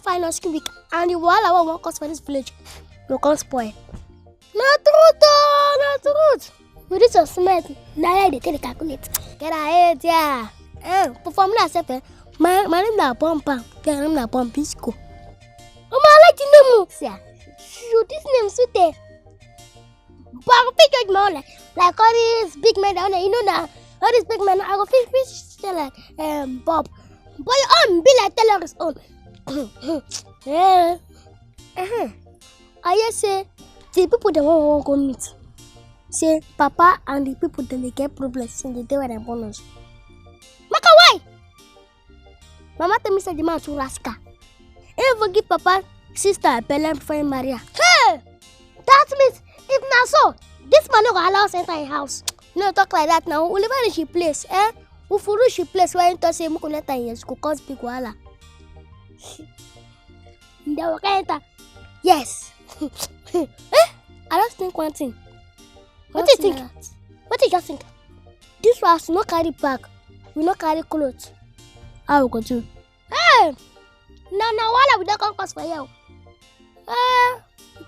find us week and the wall won't cause for this village. You can't spoil. Not truth. With this smart, now they take the calculate. Get ahead, yeah. Perform that self. My name na Pompa. Get name na Pompisco. I like the name. Shoot this name suite. But pick your man like all these big men down there. You know that all these big men. I go fish like Bob. But your own be like Taylor's own. I just say the people that won't go meet. Say Papa and the people that they get problems in the day when they're born. Maka why? Mama tell me say the man too rascal. Ain't forgive Papa, sister, Bella before Maria. Hey! That means if not so, this man no go allow us enter his house. No talk like that now. Whenever she place, we follow she place where you say muku enter in school cause big wahala. They enter. Yes. I just think one thing. What do you think? What do you just think? This house no carry bag, we no carry clothes. How we go do? Hey! Now why we don't come cause for you? The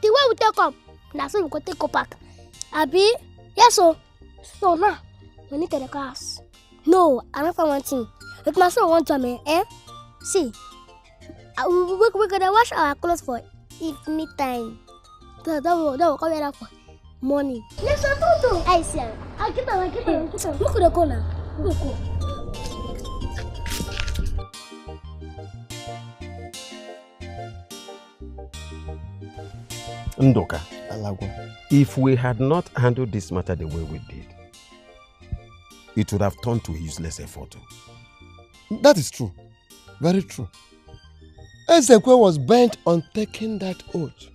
way we take come, now so we go take go back. Abi? Yes, so now we need to the class. No, I don't find one thing. If my son wants to see, we're gonna wash our clothes for evening time. That will come here for morning. Yes, I do. I see. I get them. Look at the corner. Look. Ndoka, if we had not handled this matter the way we did, it would have turned to a useless effort. That is true. Very true. Ezekwe was bent on taking that oath.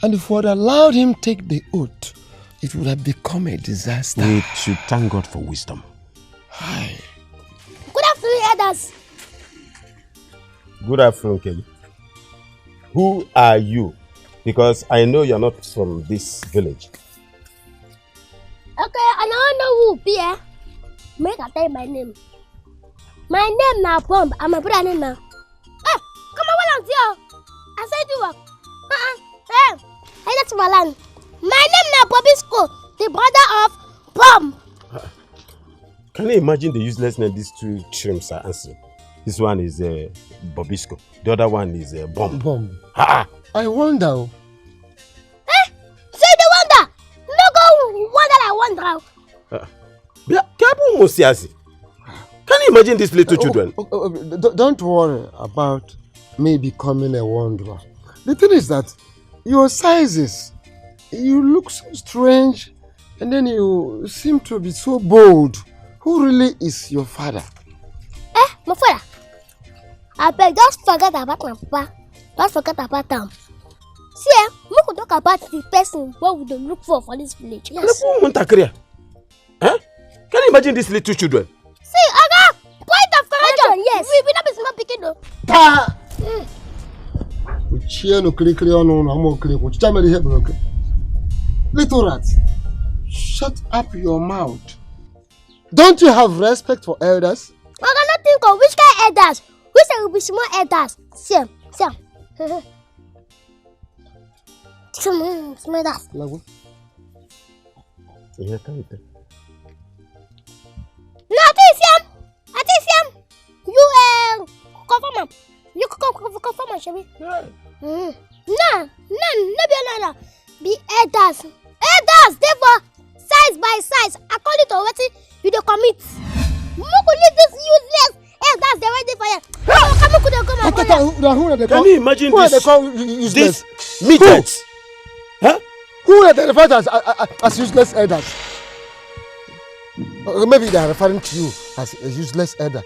And if we had allowed him take the oath, it would have become a disaster. We should thank God for wisdom. Hi. Good afternoon, elders. Good afternoon, Kelly. Who are you? Because I know you're not from this village. Okay, and I know who be here. Make I tell you my name. My name now Bomb. I'm a brother name now. Come on, well, I said you work. Hey, that's my land. My name now Bobisco, the brother of Bomb. Can you imagine the uselessness these two chimps are answering? This one is Bobisco. The other one is Bomb. Bomb. I wonder. Say the wonder. No go wonder I wonder. Can you imagine these little children? Don't worry about me becoming a wanderer. The thing is that your sizes, you look so strange, and then you seem to be so bold. Who really is your father? My father? I beg, just forget about my papa. Just forget about them. See, we could talk about the person what we don't look for this village. Yes. Can you imagine these little children? See, Aga, point of correction. Yes. We not be small picking though. Little rat, shut up your mouth. Don't you have respect for elders? I cannot think of which kind of elders. Which will be small elders. See. Smell that. No, I think you confirm. You confirm, Shabby. No. Be elders. Therefore, size by size, according to what you do commit. Moku leave this useless elders. They're ready for you. Can you imagine this midgets? Who are they referred as useless elders? Maybe they are referring to you as a useless elder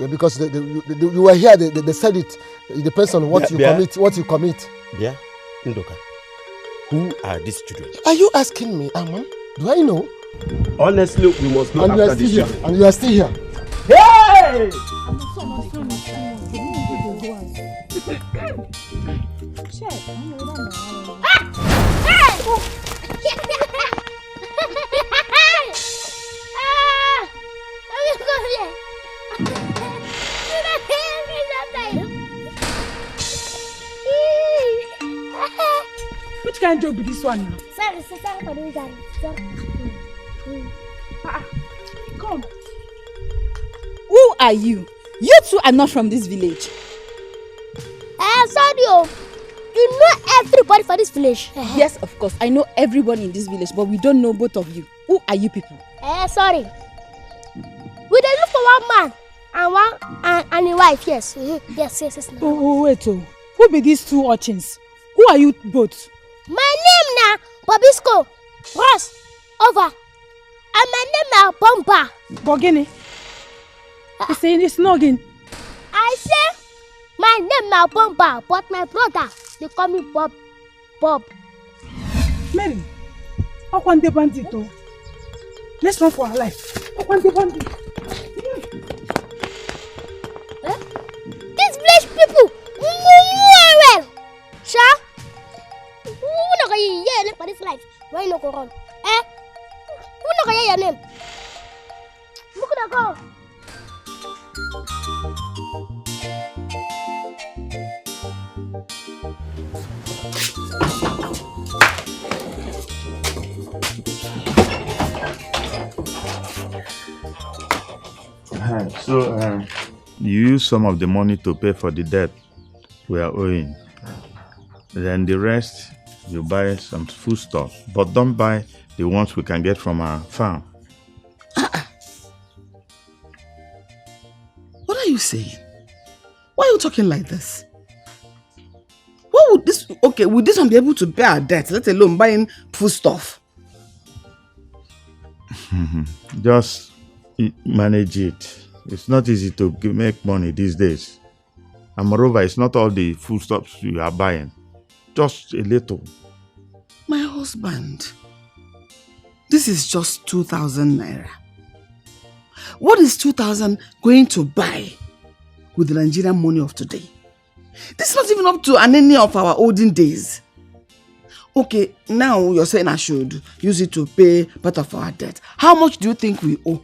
because you were here. They said it. It depends on what you commit. Yeah, Ndoka. Who are these children? Are you asking me, Amon? Do I know? Honestly, we must know after this children. And you are still here. Hey! Which kind of job is this one now? Sorry for the weekend. Come. Who are you? You two are not from this village. Sorry, you know everybody for this village. Yes, of course. I know everyone in this village, but we don't know both of you. Who are you people? Sorry. We dey look for one man and a wife, yes. Yes. Oh, wait, who be these two urchins? Who are you both? My name na Bobisco, Ross, over. And my name na Bomba. Bogini? You saying it's noggin? I say my name na Bomba, but my brother, they call me Bob. Mary, how can they bandit though? Let's run for our life. How can they bandit? These village people, well. Sha? Who not gonna hear your for this life? Why you not go run? Who not gonna hear your name? Who could go? So, you use some of the money to pay for the debt we are owing. Then the rest, you buy some food stuff. But don't buy the ones we can get from our farm. What are you saying? Why are you talking like this? What would this... Okay, would this one be able to pay our debt, let alone buying food stuff? Just manage it. It's not easy to make money these days. And moreover, it's not all the foodstuffs you are buying. Just a little. My husband, this is just 2,000 naira. What is 2,000 going to buy with the Nigerian money of today? This is not even up to any of our olden days. Okay, now you're saying I should use it to pay part of our debt. How much do you think we owe?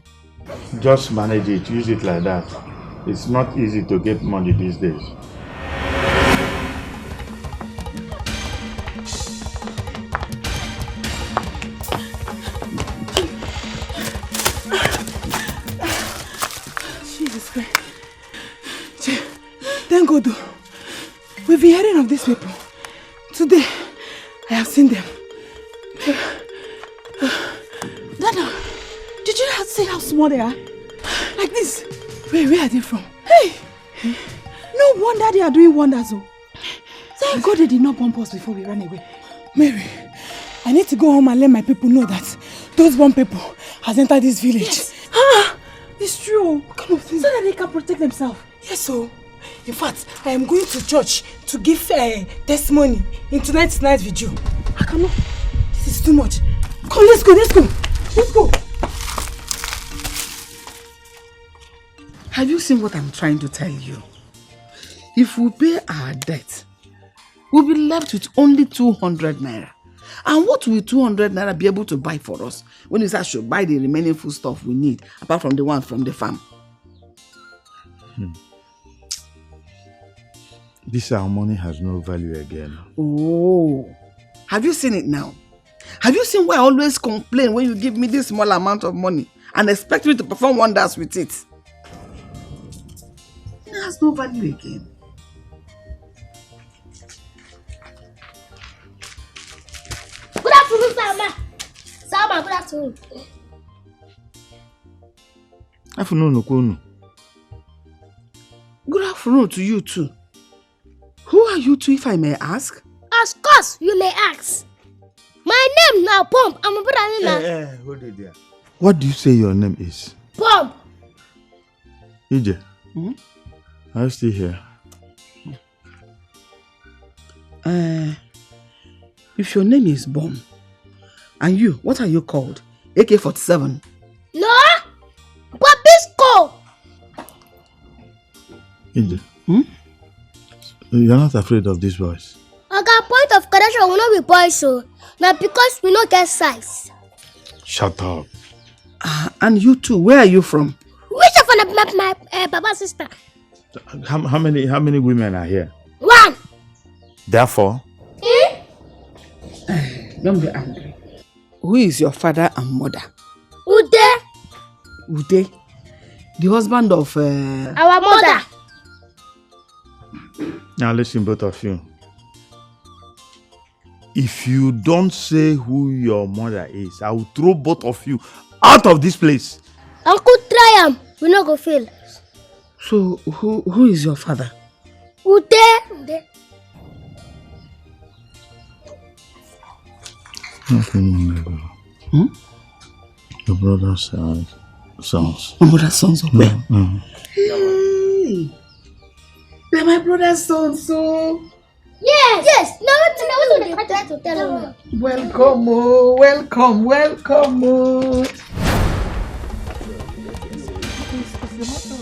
Just manage it. Use it like that. It's not easy to get money these days. Jesus Christ. Thank God. We've been hearing of these people. Today, I have seen them. Dada, did you not see how small they are? Like this. Where are they from? Hey! No wonder they are doing wonders, oh. Thank God they did not bump us before we ran away. Mary, I need to go home and let my people know that those bomb people has entered this village. Yes. It's true. What kind of thing? So that they can protect themselves. Yes, so. In fact, I am going to church to give testimony in tonight's night video. I cannot. This is too much. Come, let's go. Let's go. Have you seen what I'm trying to tell you? If we pay our debt, we'll be left with only 200 naira. And what will 200 naira be able to buy for us when we should buy the remaining food stuff we need, apart from the one from the farm? This our money has no value again. Oh, have you seen it now? Have you seen why I always complain when you give me this small amount of money and expect me to perform wonders with it? It has no value again. Good afternoon, Salma. Salma, good afternoon. Afternoon. Good afternoon to you too. Who are you two, if I may ask? Of course, you may ask. My name now, Pump. I'm a brother. Hold it there. What do you say your name is? Pump. EJ, are you still here? If your name is Bomb, and you, what are you called? AK-47? No, Bobisco. EJ, you're not afraid of these boys? I got point of correction will not be boys, so now because we not get size. Shut up. And you too, where are you from? Which of my Baba's sister? How many women are here? One. Therefore? Don't be angry. Who is your father and mother? Ude. Ude, the husband of... Our mother. Now listen, both of you. If you don't say who your mother is, I will throw both of you out of this place. Uncle, try him. We not go fail. So, who is your father? Ude. Your brother's sons. My brother's sons of where? Hey! They're my brother's sons, so... Yes. Now what they try to tell me? Welcome, oh, welcome.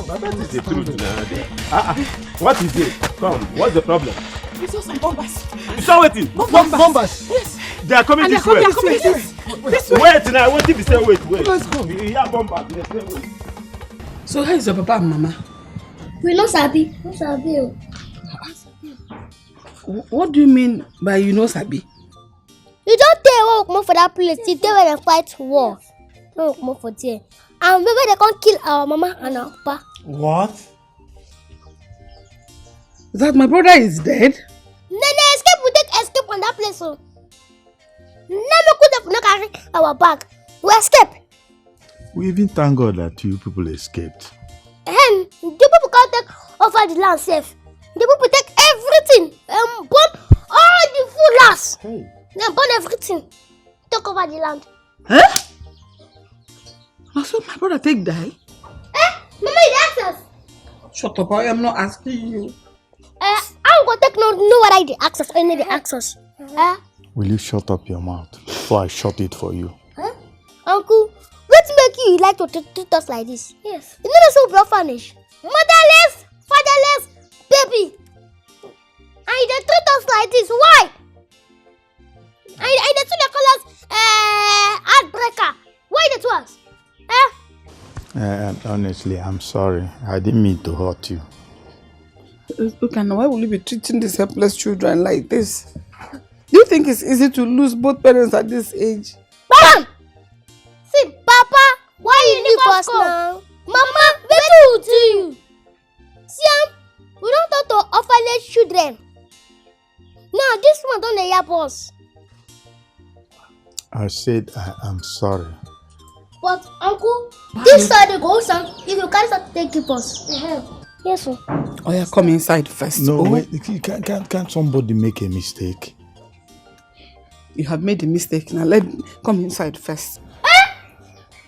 That is the truth now. What is it? Come, what's the problem? We saw some bombers. You saw waiting? Bombers? Yes. They are coming this way. This way. Wait now, what if you say wait? Let's go. You hear bombers, they say wait. So how is your papa and mama? We not sabi. What do you mean by you know sabi? You don't tell what come for that place. You tell when they fight war. No come for there. And maybe they can't kill our mama and our papa. What? That my brother is dead? Then they escape. We take escape on that place. So. Never could have not carry our bag. We escape. We even thank God that you people escaped. And the people can't take over the land safe. The people take everything and burn all the food last. Hey. They burn everything. Take over the land. Huh? So my brother take die? Mama, you ask us. Shut up, I am not asking you. I'm going to take no what I the access. I need the access. Will you shut up your mouth before I shut it for you? Uncle, what make you like to treat us like this? Yes. You know so orphanage. Motherless, fatherless, baby. And they treat us like this. Why? And they call us heartbreaker. Why they do us? Honestly, I'm sorry. I didn't mean to hurt you. Look, and why will you be treating these helpless children like this? Do you think it's easy to lose both parents at this age? Bam! See, Papa, why you leave us now? Mama, where do you? See, we don't talk to orphanage children. No, this one don't help us. I said I am sorry. But Uncle, this side they go some. If you can't start to take us. Yes, sir. Oh yeah, come inside first. No, wait. Can't somebody make a mistake? You have made a mistake. Now let me come inside first.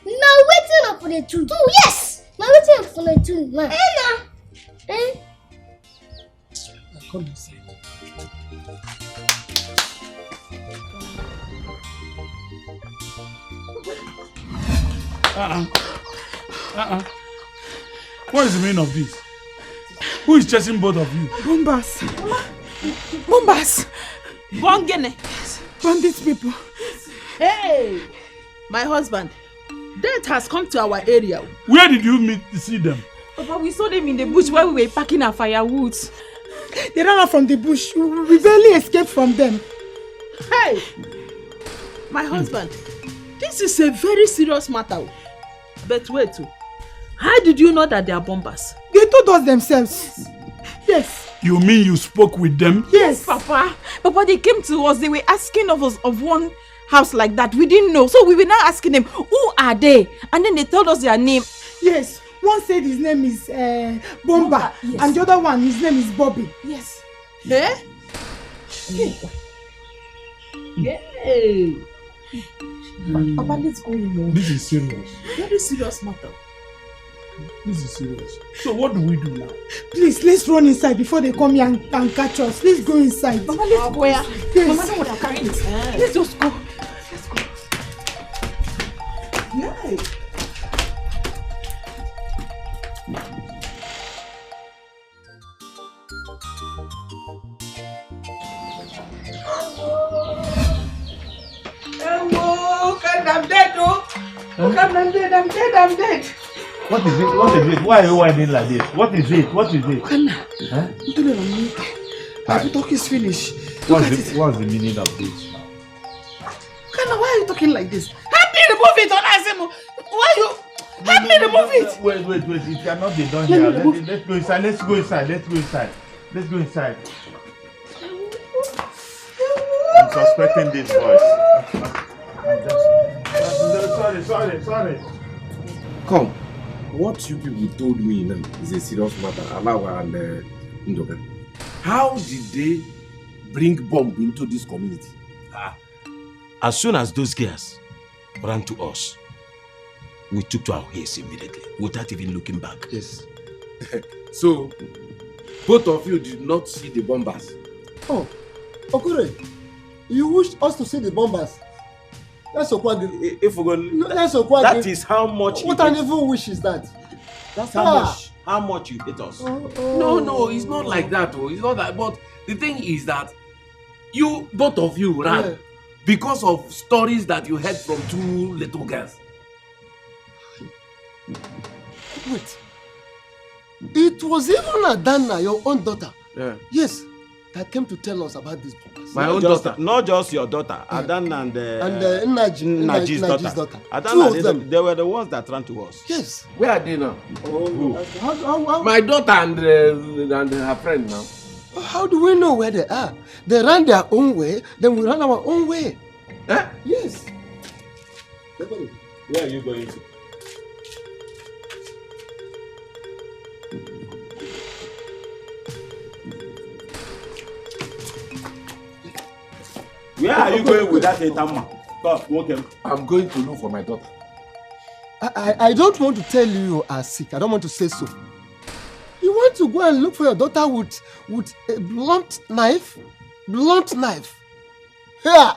Now waiting up for the two. Yes. Now waiting up for the two. Man. Come inside. What is the meaning of this? Who is chasing both of you? Bombers. Bongene. Bandit people. Hey, my husband. Death has come to our area. Where did you see them? Papa, we saw them in the bush while we were packing our firewood. They ran out from the bush. We barely escaped from them. Hey, my husband. This is a very serious matter. But wait, how did you know that they are bombers? They told us themselves. Yes. You mean you spoke with them? Yes, Papa. Papa, they came to us. They were asking of us of one house like that. We didn't know. So we were now asking them, who are they? And then they told us their name. Yes. One said his name is Bomba. Yes. And the other one, his name is Bobby. Yes. Eh? Hey. Papa, let's go in. This is serious. Very serious matter. This is serious. So what do we do now? Please, let's run inside before they come here and catch us. Let's go inside. Mama, let's go. Yes. Mama, don't want to carry this. Let's just go. Let's go. Yeah. I'm dead, oh. I'm dead. What is it? Why are you whining like this? What is it? My talk is finished. What's the meaning of this? talking like this? Help me remove it, Onasimu. Why you? Help me remove it. Wait. It cannot be done here. Let's go inside. Let's go inside. I'm suspecting this voice. Sorry. Come. What you people told me now is a serious matter. Alawa and Ndoga. How did they bring bomb into this community? As soon as those girls ran to us, we took to our heels immediately, without even looking back. Yes. So, both of you did not see the bombers? Oh, Okure, you wished us to see the bombers. That's Okwagi. If we're going, that's Okwagi. That is how much. What an evil wish is that? That's how much you hate us. No, it's not like that. It's not that. But the thing is that both of you ran because of stories that you heard from two little girls. Wait. It was even Adana, your own daughter. Yeah. Yes, that came to tell us about this bombers. My own daughter. Not just your daughter, Adana and Naji's daughter. Adana, they were the ones that ran to us. Yes. Where are they now? How? My daughter and her friend now. How do we know where they are? They ran their own way, then we ran our own way. Eh? Yes. Where are you going to? Where are you going with that Etama? I'm going to look for my daughter. I don't want to tell you you are sick. I don't want to say so. You want to go and look for your daughter with a blunt knife? Blunt knife. Here,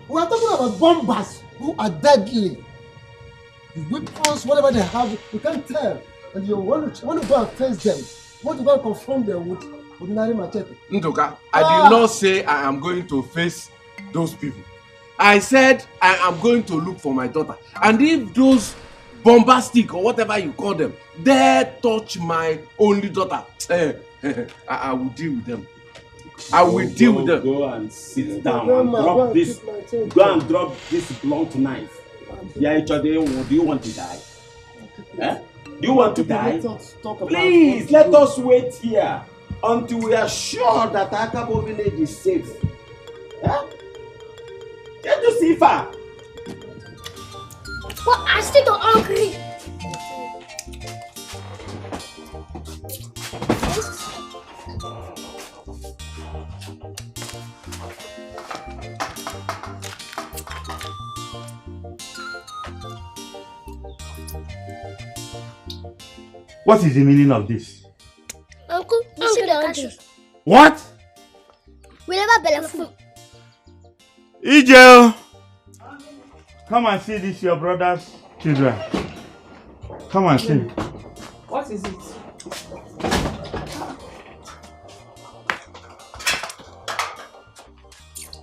we are talking about bombers who are deadly. The weapons, whatever they have, you can't tell. And you want to go and face them. You want to go and confront them with ordinary machete. Ndoka, I did not say I am going to face those people. I said I am going to look for my daughter. And if those bombastic or whatever you call them dare touch my only daughter, I will deal with them. I will deal with them. Go and sit down and drop this. Go and drop this blunt knife. Yeah, do you want to die? Eh? Do you want to die? Please, let us wait here until we are sure that Akabo village is safe. Eh? Get to see far. But I'm still hungry. What is the meaning of this? Uncle, you see the hungry. What? We never belleful. Ijel! Come and see this, your brother's children. Come and see. What is it?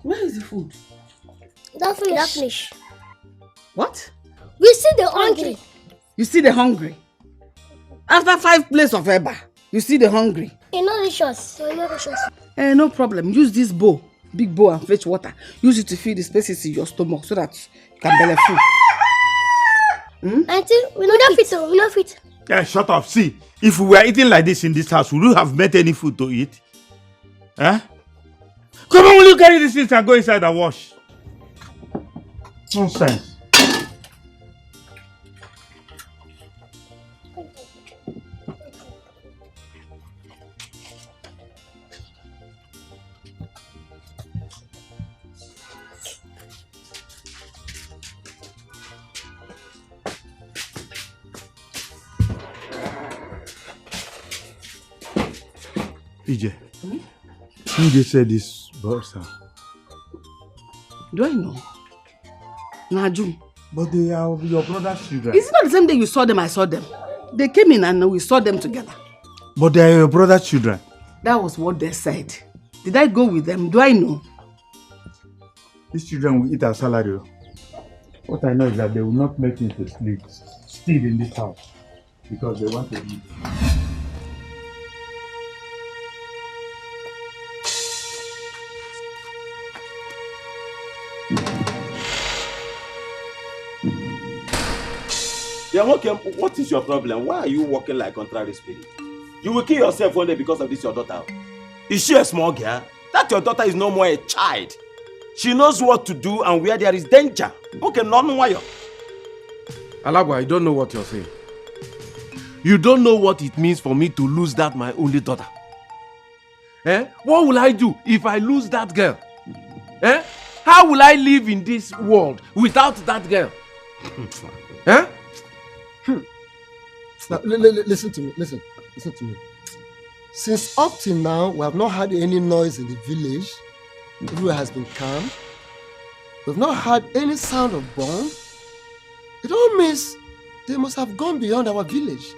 Where is the food? That finish. What? We see the hungry. You see the hungry? After 5 plates of eba, you see the hungry? Delicious. No problem. Use this bowl, big bowl, and fetch water. Use it to fill the spaces in your stomach so that you can belly full. Auntie, we not fit. Yeah, shut up. See, if we were eating like this in this house, would you have met any food to eat? Eh? Come on, will you carry these things and go inside and wash? Nonsense. EJ, who they said this boss? Do I know? Naju. But they are your brother's children. Is it not the same day you saw them, I saw them? They came in and we saw them together. But they are your brother's children. That was what they said. Did I go with them? Do I know? These children will eat our salary. What I know is that they will not make me to sleep still in this house because they want to eat. Yeah, okay, what is your problem? Why are you walking like contrary spirit? You will kill yourself one day because of this your daughter. Is she a small girl? That your daughter is no more a child. She knows what to do and where there is danger. Okay, no why. Alagwa, you don't know what you're saying. You don't know what it means for me to lose that my only daughter. Eh? What will I do if I lose that girl? Eh? How will I live in this world without that girl? Eh? Now, listen to me. Listen to me. Since up till now, we have not had any noise in the village. Everywhere has been calm. We've not had any sound of bomb. It all means they must have gone beyond our village.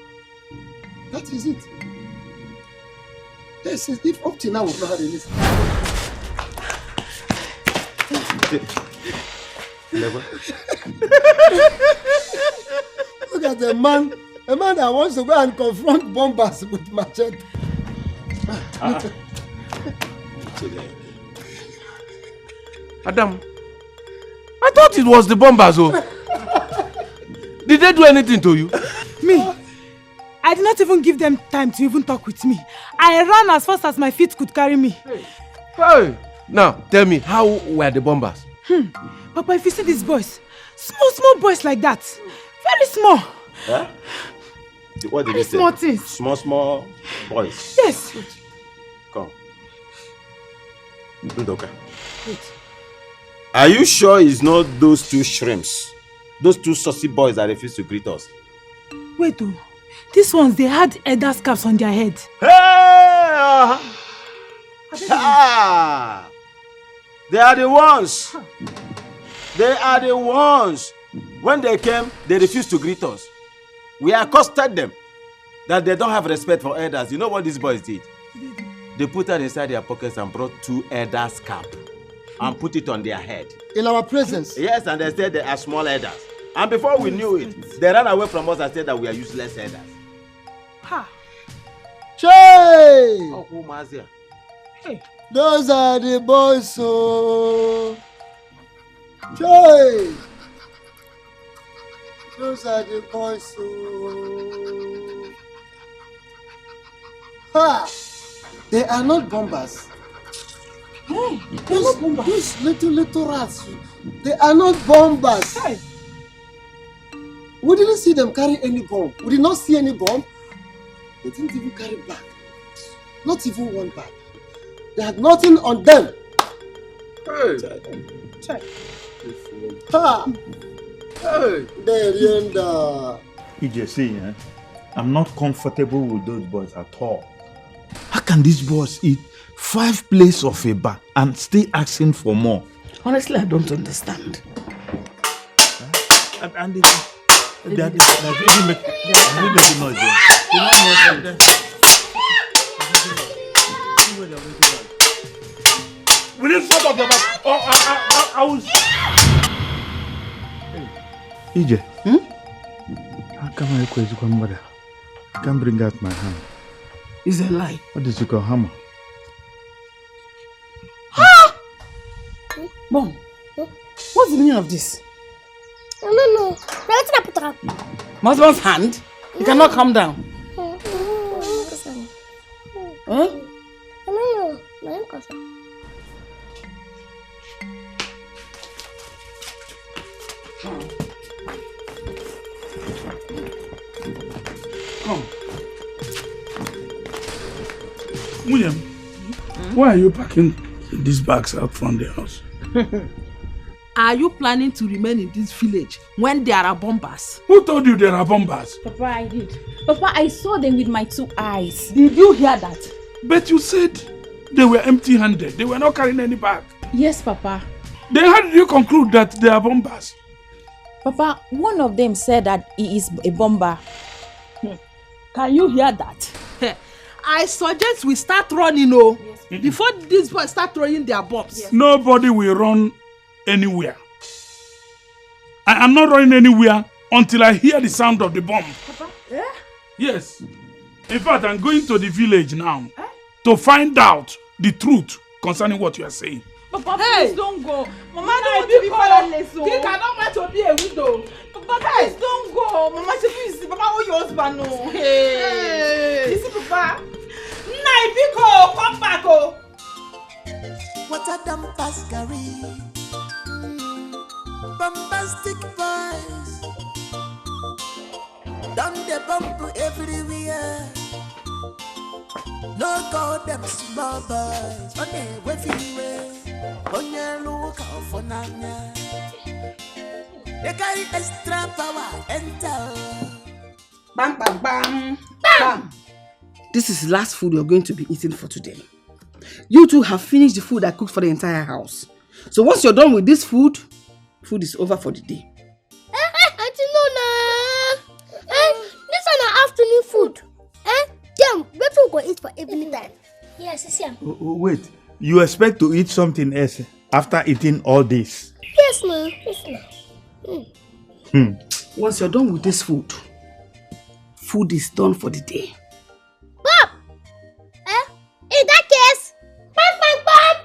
That is it. Yes, if up till now we've not had any sound. Look at the man. A man that wants to go and confront bombers with machete. Adam, I thought it was the bombers. Oh. Did they do anything to you? Me? I did not even give them time to even talk with me. I ran as fast as my feet could carry me. Hey. Now, tell me, how were the bombers? Papa, if you see these boys, small boys like that, very small. Huh? What did very you say? Small things. Small boys. Yes. Come. Ndoka. Are you sure it's not those two shrimps? Those two saucy boys that refuse to greet us? Wait, oh. These ones, they had elder scarves on their head. Hey! They are the ones. They are the ones. When they came, they refused to greet us. We accosted them that they don't have respect for elders. You know what these boys did? They put it inside their pockets and brought two elders' cap and put it on their head. In our presence? Yes, and they said they are small elders. And before we knew it, they ran away from us and said that we are useless elders. Ha! Hey! Oh, who was there? Hey! Those are the boys, so. Hey! Those are the boys, so. Ha! They are not bombers. Hey, they're not bombers. Those little rats. They are not bombers. Hey. We didn't see them carry any bomb. We did not see any bomb. They didn't even carry bag. Not even one bag. They had nothing on them. Hey. Check. Ha! Hey. You just see, I'm not comfortable with those boys at all. How can these boys eat 5 plates of a bar and still asking for more? Honestly, I don't understand. And they're making noise. Will you shut up your mouth? I will. EJ, how come I request you come mother? I can't bring out my hand. It's a lie. What is it called? Hammer? Mom, what's the meaning of this? No. My husband's hand? You cannot calm down. Huh? No. Come. William, why are you packing these bags out from the house? Are you planning to remain in this village when there are bombers? Who told you there are bombers? Papa, I did. Papa, I saw them with my 2 eyes. Did you hear that? But you said they were empty-handed. They were not carrying any bag. Yes, Papa. Then how did you conclude that they are bombers? Papa, one of them said that he is a bomber. Can you hear that? I suggest we start running, yes. Before these boys start throwing their bombs. Yes. Nobody will run anywhere. I am not running anywhere until I hear the sound of the bomb. Papa? Eh? Yes. In fact, I'm going to the village now to find out the truth concerning what you are saying. Papa, Hey! please don't go. Mama, I Hey, don't want to be fatherless. He cannot wait to be a widow. Papa, please don't go. Mama, she please. Papa, oh your husband, no. Hey. You see, Papa? Naibiko, come back, oh. What a damn pascary. Bombastic boys. Down the bump everywhere. Look out them small boys. On the way freeway. On your look out for Nanya. They carry extra power. Enter. Bam, bam, bam, bam. This is the last food you're going to be eating for today. You two have finished the food I cooked for the entire house. So once you're done with this food is over for the day. Auntie Nona. This is an afternoon food. Damn, what we go eat for evening time? Yes, it's Wait, you expect to eat something else after eating all this? Yes, ma'am. Yes, ma'am. Once you're done with this food is done for the day. Bob! In that case, bam, bam, bam,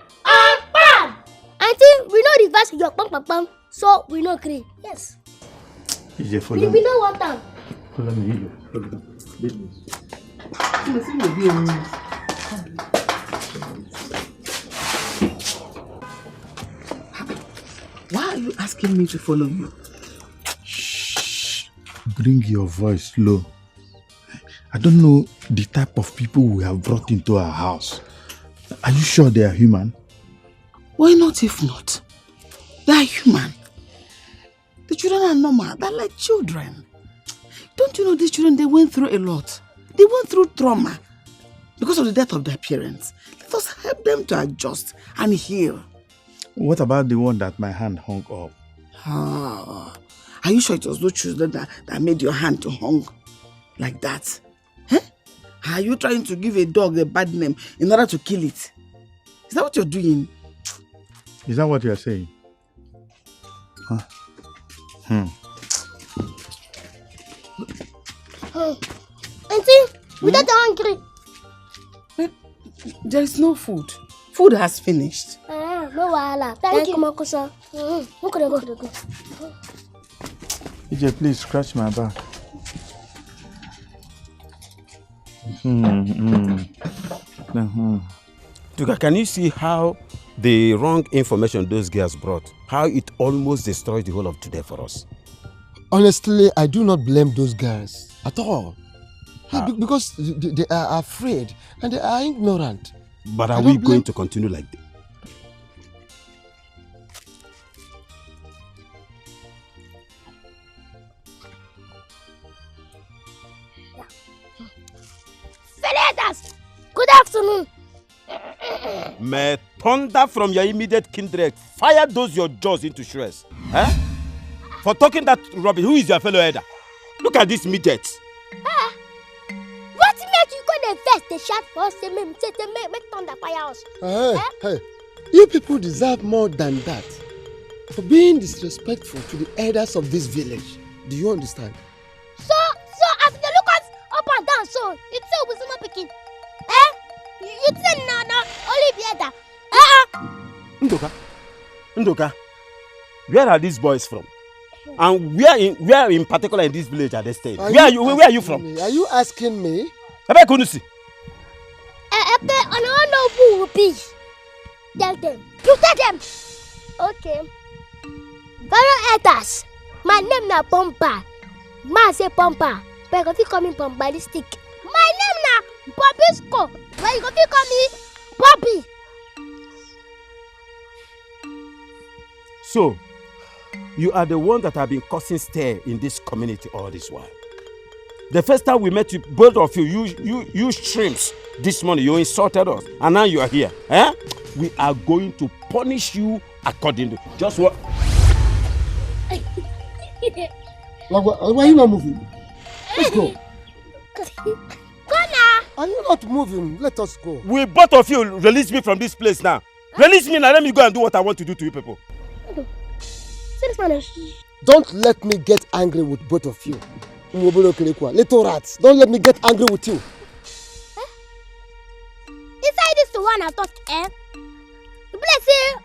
bam! Auntie, we know reverse your bam, bam, bam, so we know agree. Yes. We know what time. Follow me. Follow me. Why are you asking me to follow you? Shh. Bring your voice low. I don't know the type of people we have brought into our house. Are you sure they are human? Why not if not? They are human. The children are normal. They're like children. Don't you know these children, they went through a lot. They went through trauma because of the death of their parents. Let us help them to adjust and heal. What about the one that my hand hung up? Are you sure it was those children that made your hand to hung like that? Huh? Are you trying to give a dog a bad name in order to kill it? Is that what you're doing? Is that what you're saying? Huh? Auntie, we don't hungry. There is no food. Food has finished. No wahala. Thank you, Makosa. Go. EJ, please scratch my back. Tuka, can you see how the wrong information those girls brought, how it almost destroyed the whole of today for us? Honestly, I do not blame those girls at all. Because they are afraid and they are ignorant. But are we going to continue like this? Senators, good afternoon. May thunder from your immediate kindred fire those your jaws into shreds. For talking that rubbish, who is your fellow elder? Look at this midget. What make you go the first the shot for us to make thunder fire us? Hey, you people deserve more than that. For being disrespectful to the elders of this village. Do you understand? So as they look us up and down, so it's so we not picking. You say no, only the elder. Ndoka, where are these boys from? And where in particular in this village are they staying? Where are you from? Are you asking me? I couldn't see. I don't know who will be. Tell them. You tell them. Okay. Fellow elders, my name na Pompa. Ma say Pompa. But if you call me Pompalistic. My name na Bobisco. But if you call me Bobby. So, you are the one that have been causing stir in this community all this while. The first time we met you, both of you shrimps this morning, you insulted us, and now you are here. We are going to punish you accordingly. Just what? Why are you not moving? Let's go. Go now. Are you not moving? Let us go. Will both of you release me from this place now? Release me now, let me go and do what I want to do to you people. Don't let me get angry with both of you. Little rats, don't let me get angry with you. Inside this the one I thought, The place say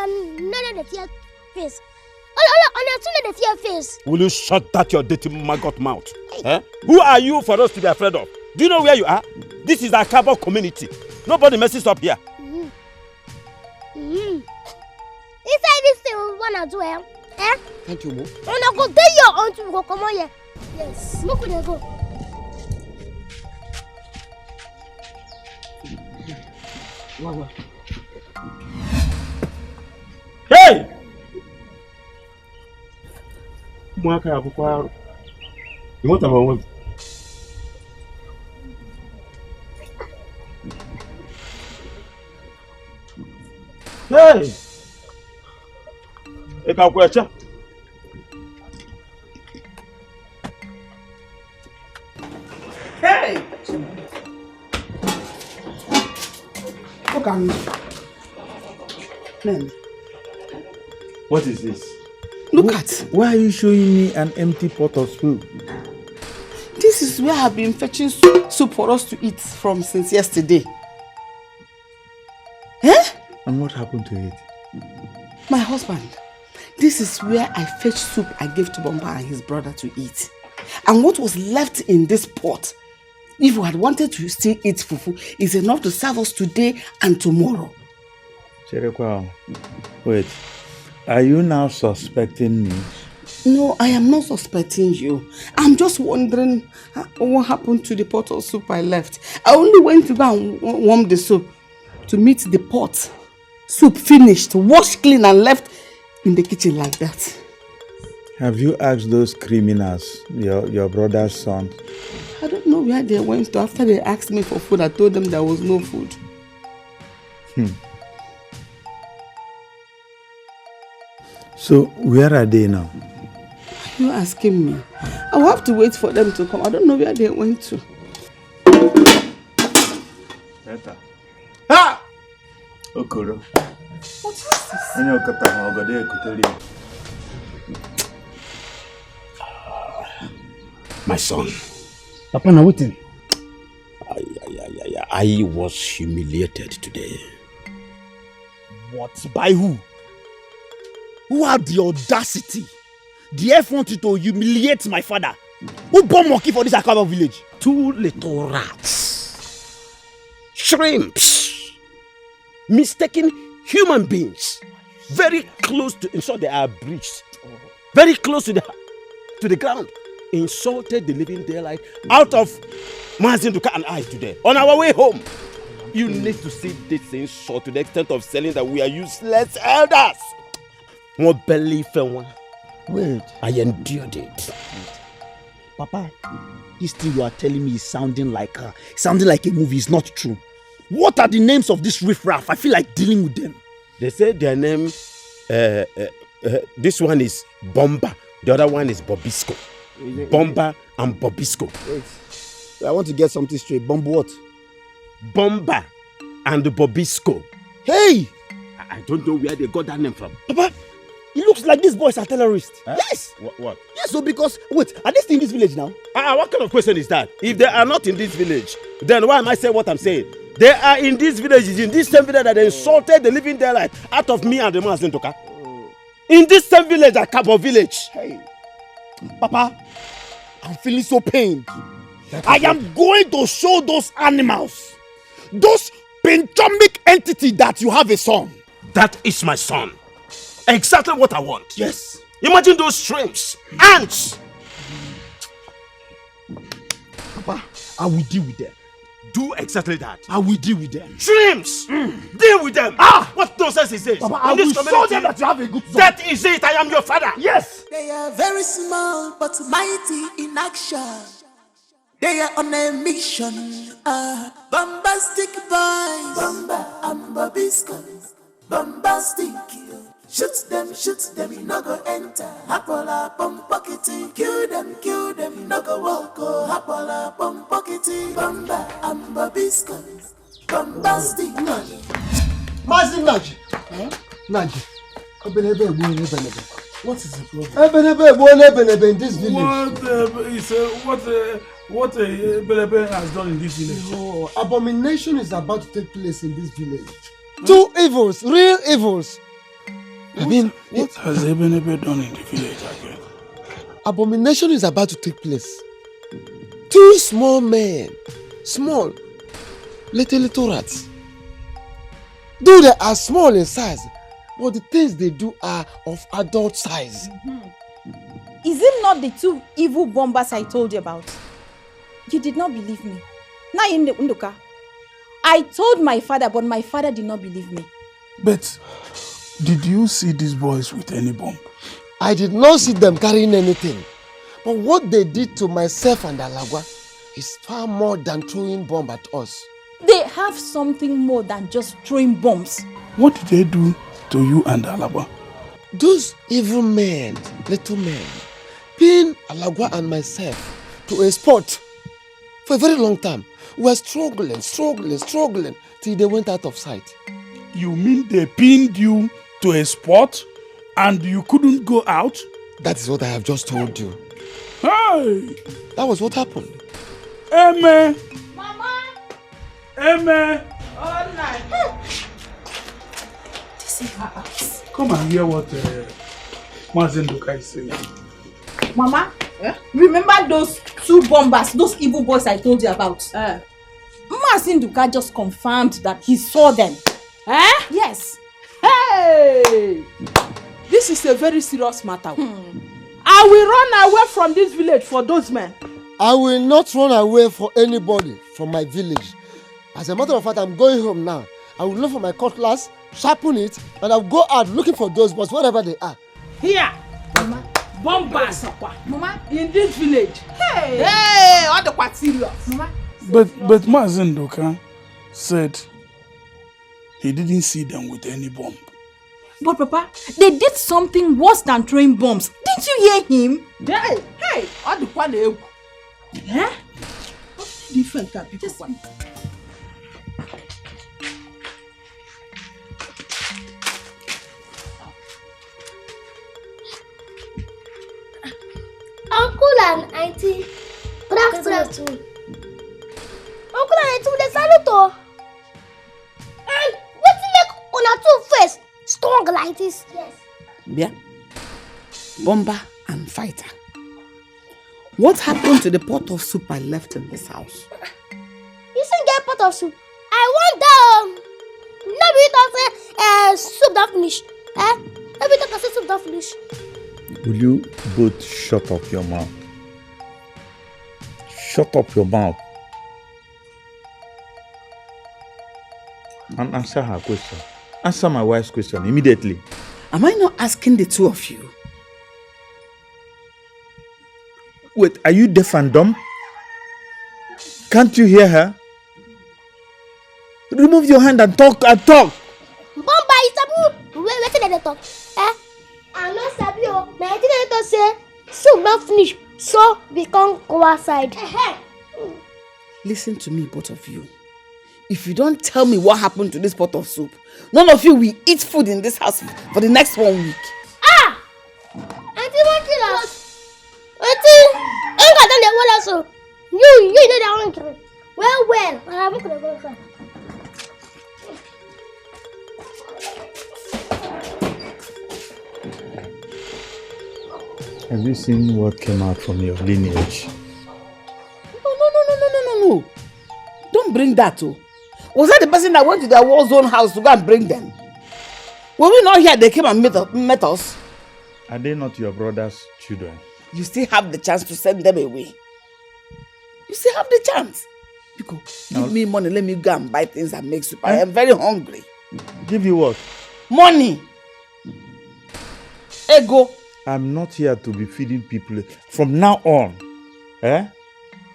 the fear face. On the fear face. Will you shut that your dirty maggot mouth? Eh? Who are you for us to be afraid of? Do you know where you are? This is a Akabo community. Nobody messes up here. Inside this thing we wanna do, eh? Thank you, Mo. And I go tell your aunt to go come on here. Yes. Look where they go. Wow. Hey! Mwaka ya bukwaru. You want about what? Hey! Eka kwecha. Hey! Look at me. Man. What is this? Look at. Why are you showing me an empty pot of soup? This is where I've been fetching soup for us to eat from since yesterday. Eh? And what happened to it? My husband, this is where I fetched soup I gave to Bomba and his brother to eat. And what was left in this pot, if we had wanted to still eat fufu, is enough to serve us today and tomorrow. Cherekwa, wait. Are you now suspecting me? No, I am not suspecting you. I'm just wondering what happened to the pot of soup I left. I only went to go and warm the soup to meet the pot. Soup finished, washed clean and left in the kitchen like that. Have you asked those criminals, your brother's son? I don't know where they went to. After they asked me for food, I told them there was no food. So, where are they now? Are you asking me? I will have to wait for them to come. I don't know where they went to. Ha! Okoro. What is this? My son. Papa, now waiting. I was humiliated today. What? By who? Who had the audacity, the effort to humiliate my father? Who born monkey for this Akaba village? 2 little rats. Shrimps. Mistaken human beings. Very close to, in short, they are breached. Very close to the ground. Insulted the living daylight out of Mazinduka and I today. On our way home. You need to see this insult to the extent of saying that we are useless elders. More belly fell. Wait. I endured it. Papa, this thing you are telling me is sounding like a movie. It's not true. What are the names of this riffraff? I feel like dealing with them. They say their name, this one is Bomba. The other one is Bobisco. Bomba and Bobisco. Wait. I want to get something straight. Bomba what? Bomba and Bobisco. Hey! I don't know where they got that name from. Papa, it looks like these boys are terrorists. Huh? Yes! What? Yes, so because, wait, are they still in this village now? What kind of question is that? If they are not in this village, then why am I saying what I'm saying? They are in these villages, in this same village that they insulted the living daylight out of me and the man Zintoka. In this same village, Akabo village. Hey, Papa, I'm feeling so pained. I am going to show those animals, those pentomic entity that you have a son. That is my son. Exactly what I want. Yes. Imagine those shrimps, ants. Papa, I will deal with them. Do exactly that. I will deal with them. Shrimps! Deal with them! What nonsense is this? Papa, I will show them that you have a good son. That is it. I am your father. Yes. They are very small but mighty in action. They are on a mission. Bombastic boys. Bomba and Bobisco. Bombastic. Shoot them, you no go enter. Hapola, bomb pockety. Kill them, you no go walk. Hapola, bomb pockety. Bomba and Bobisco. Bombastic. Massive Naji. Naji. What is the problem? In this village. What Belebe has done in this village? No, abomination is about to take place in this village. Two evils, real evils. What has Ebenebe done in the village again? Abomination is about to take place. 2 small men, small, little rats. Though they are small in size, but the things they do are of adult size. Is it not the 2 evil bombers I told you about? You did not believe me. Now in the Unduka. I told my father, but my father did not believe me. But did you see these boys with any bomb? I did not see them carrying anything. But what they did to myself and Alagwa is far more than throwing bomb at us. They have something more than just throwing bombs. What did they do to you and Alagwa? Those evil men, little men, pinned Alagwa and myself to a spot for a very long time. We were struggling till they went out of sight. You mean they pinned you to a spot and you couldn't go out? That is what I have just told you. Hey! That was what happened. Amen. Mama! Amen. All night. This is her house. Come and hear what Mazenduka is saying. Mama, remember those 2 bombers, those evil boys I told you about? Mazinduka just confirmed that he saw them. Yes. Hey! This is a very serious matter. I will run away from this village for those men. I will not run away for anybody from my village. As a matter of fact, I'm going home now. I will look for my cutlass, sharpen it, and I'll go out looking for those boys, wherever they are. Here, Mama. bombers, Mama, in this village. Hey! Hey, all the quite serious. Mama. But Mazenduka said he didn't see them with any bomb. But Papa, they did something worse than throwing bombs. Didn't you hear him? Hey, all the quite different kind of people. Uncle and auntie, good afternoon. Uncle and auntie, they salute. And what make una 2 face strong like this? Yes. Yeah. Bomber and fighter. What happened to the pot of soup I left in this house? You still get pot of soup. I want no be talk say soup don't finish. No be talk say soup don't finish. Will you both shut up your mouth? Shut up your mouth. And answer her question. Answer my wife's question immediately. Am I not asking the 2 of you? Wait, are you deaf and dumb? Can't you hear her? Remove your hand and talk and talk. Bomba is a wait till they talk. I'm not sabi o. Na I think they say soup not finish, so we can't go outside. Listen to me, both of you. If you don't tell me what happened to this pot of soup, none of you will eat food in this house for the next 1 week. Auntie won't kill us. Auntie, ain't got done the wall also. You did that one kill. Well, I'm not gonna go inside. Have you seen what came out from your lineage? No. Don't bring that, oh. Was that the person that went to their war zone house to go and bring them? Were we not here? They came and met us. Are they not your brother's children? You still have the chance to send them away. You still have the chance. Because give me money, let me go and buy things and make soup. I am very hungry. Give you what? Money. Ego. I'm not here to be feeding people. From now on,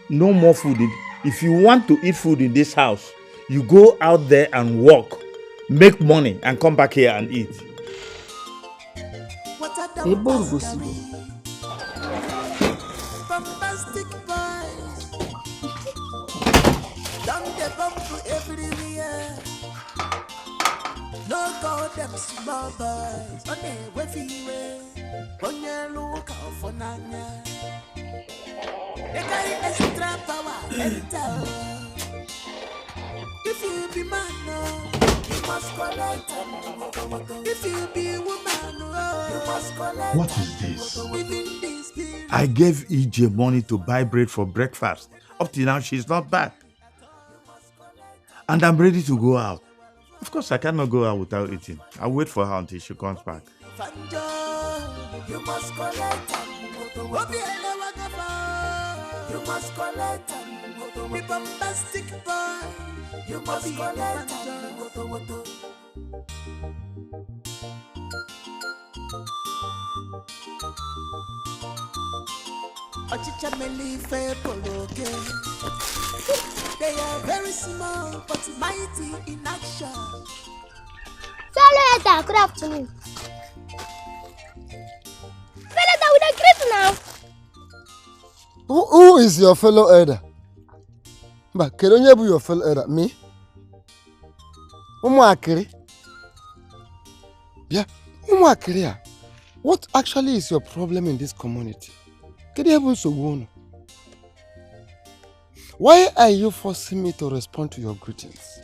no more food. If you want to eat food in this house, you go out there and work, make money, and come back here and eat. Bombastic boys. Don't they bump everywhere? No call them small boys. On the wavy way. On your look out for Nanya. They carry extra power and tower. If you be man, you must collect them. If you be woman, What is this? I gave EJ money to buy bread for breakfast. Up till now, she's not back. And I'm ready to go out. Of course, I cannot go out without eating. I'll wait for her until she comes back. You must collect You must collect be bombastic boy. You must collect They are very small but mighty in action. Fellow, good afternoon. Fellow, we don't greet now. Who is your fellow elder? But can you be your fellow elder? Me? Umuakiri? Yeah, Umuakiri. What actually is your problem in this community? Why are you forcing me to respond to your greetings?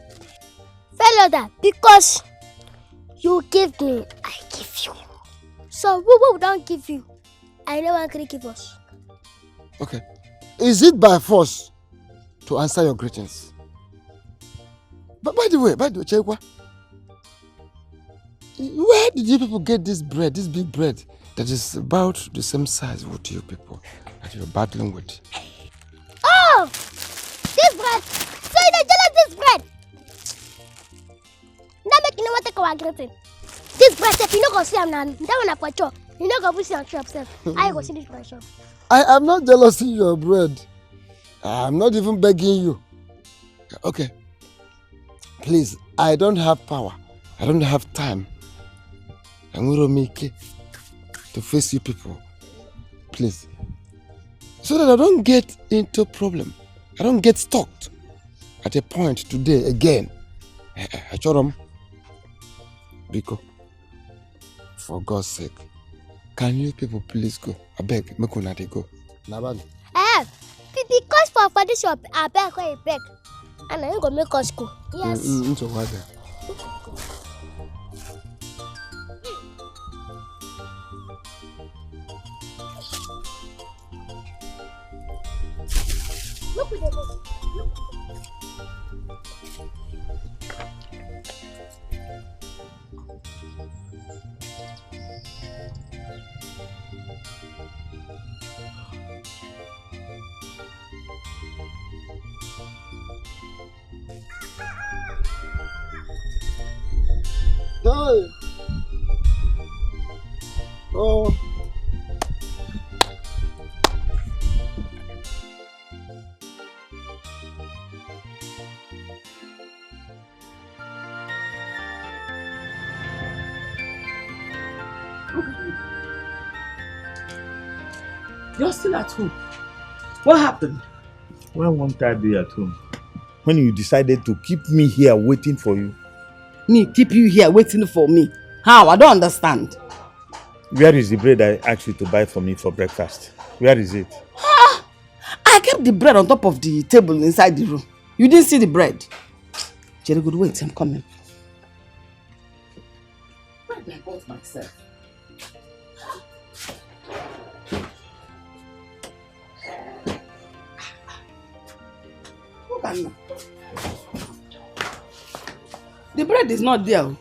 Fellow, because you give me, I give you. So who don't give you? I know one can give us. Okay. Is it by force to answer your greetings? But by the way, Chekwa, where did you people get this bread, this big bread that is about the same size with you people that you're battling with? Oh! This bread! So you don't jealous this bread! That make you know what take our greeting. This bread, if you don't go see him now, that one for sure. You don't go push your shop, self. I go see this bread shop. I am not jealous of your bread. I'm not even begging you. Okay. Please, I don't have power. I don't have time. I'm going to make it to face you people. Please. So that I don't get into problem. I don't get stuck at a point today again. Achorom. Biko. For God's sake. Can you people please go? I beg, make una dey go. Nabali. Because for this shop, I beg or I beg. And I ain't gonna make us go. Yes. Into what? Look with the book. Hey. Oh. You're still at home. What happened? Why won't I be at home? When you decided to keep me here waiting for you. Me keep you here waiting for me? How? I don't understand. Where is the bread I asked you to buy for me for breakfast? Where is it? I kept the bread on top of the table inside the room. You didn't see the bread. Jerry, good, wait, I'm coming. Where did I bought myself? Look at me. The bread is not there.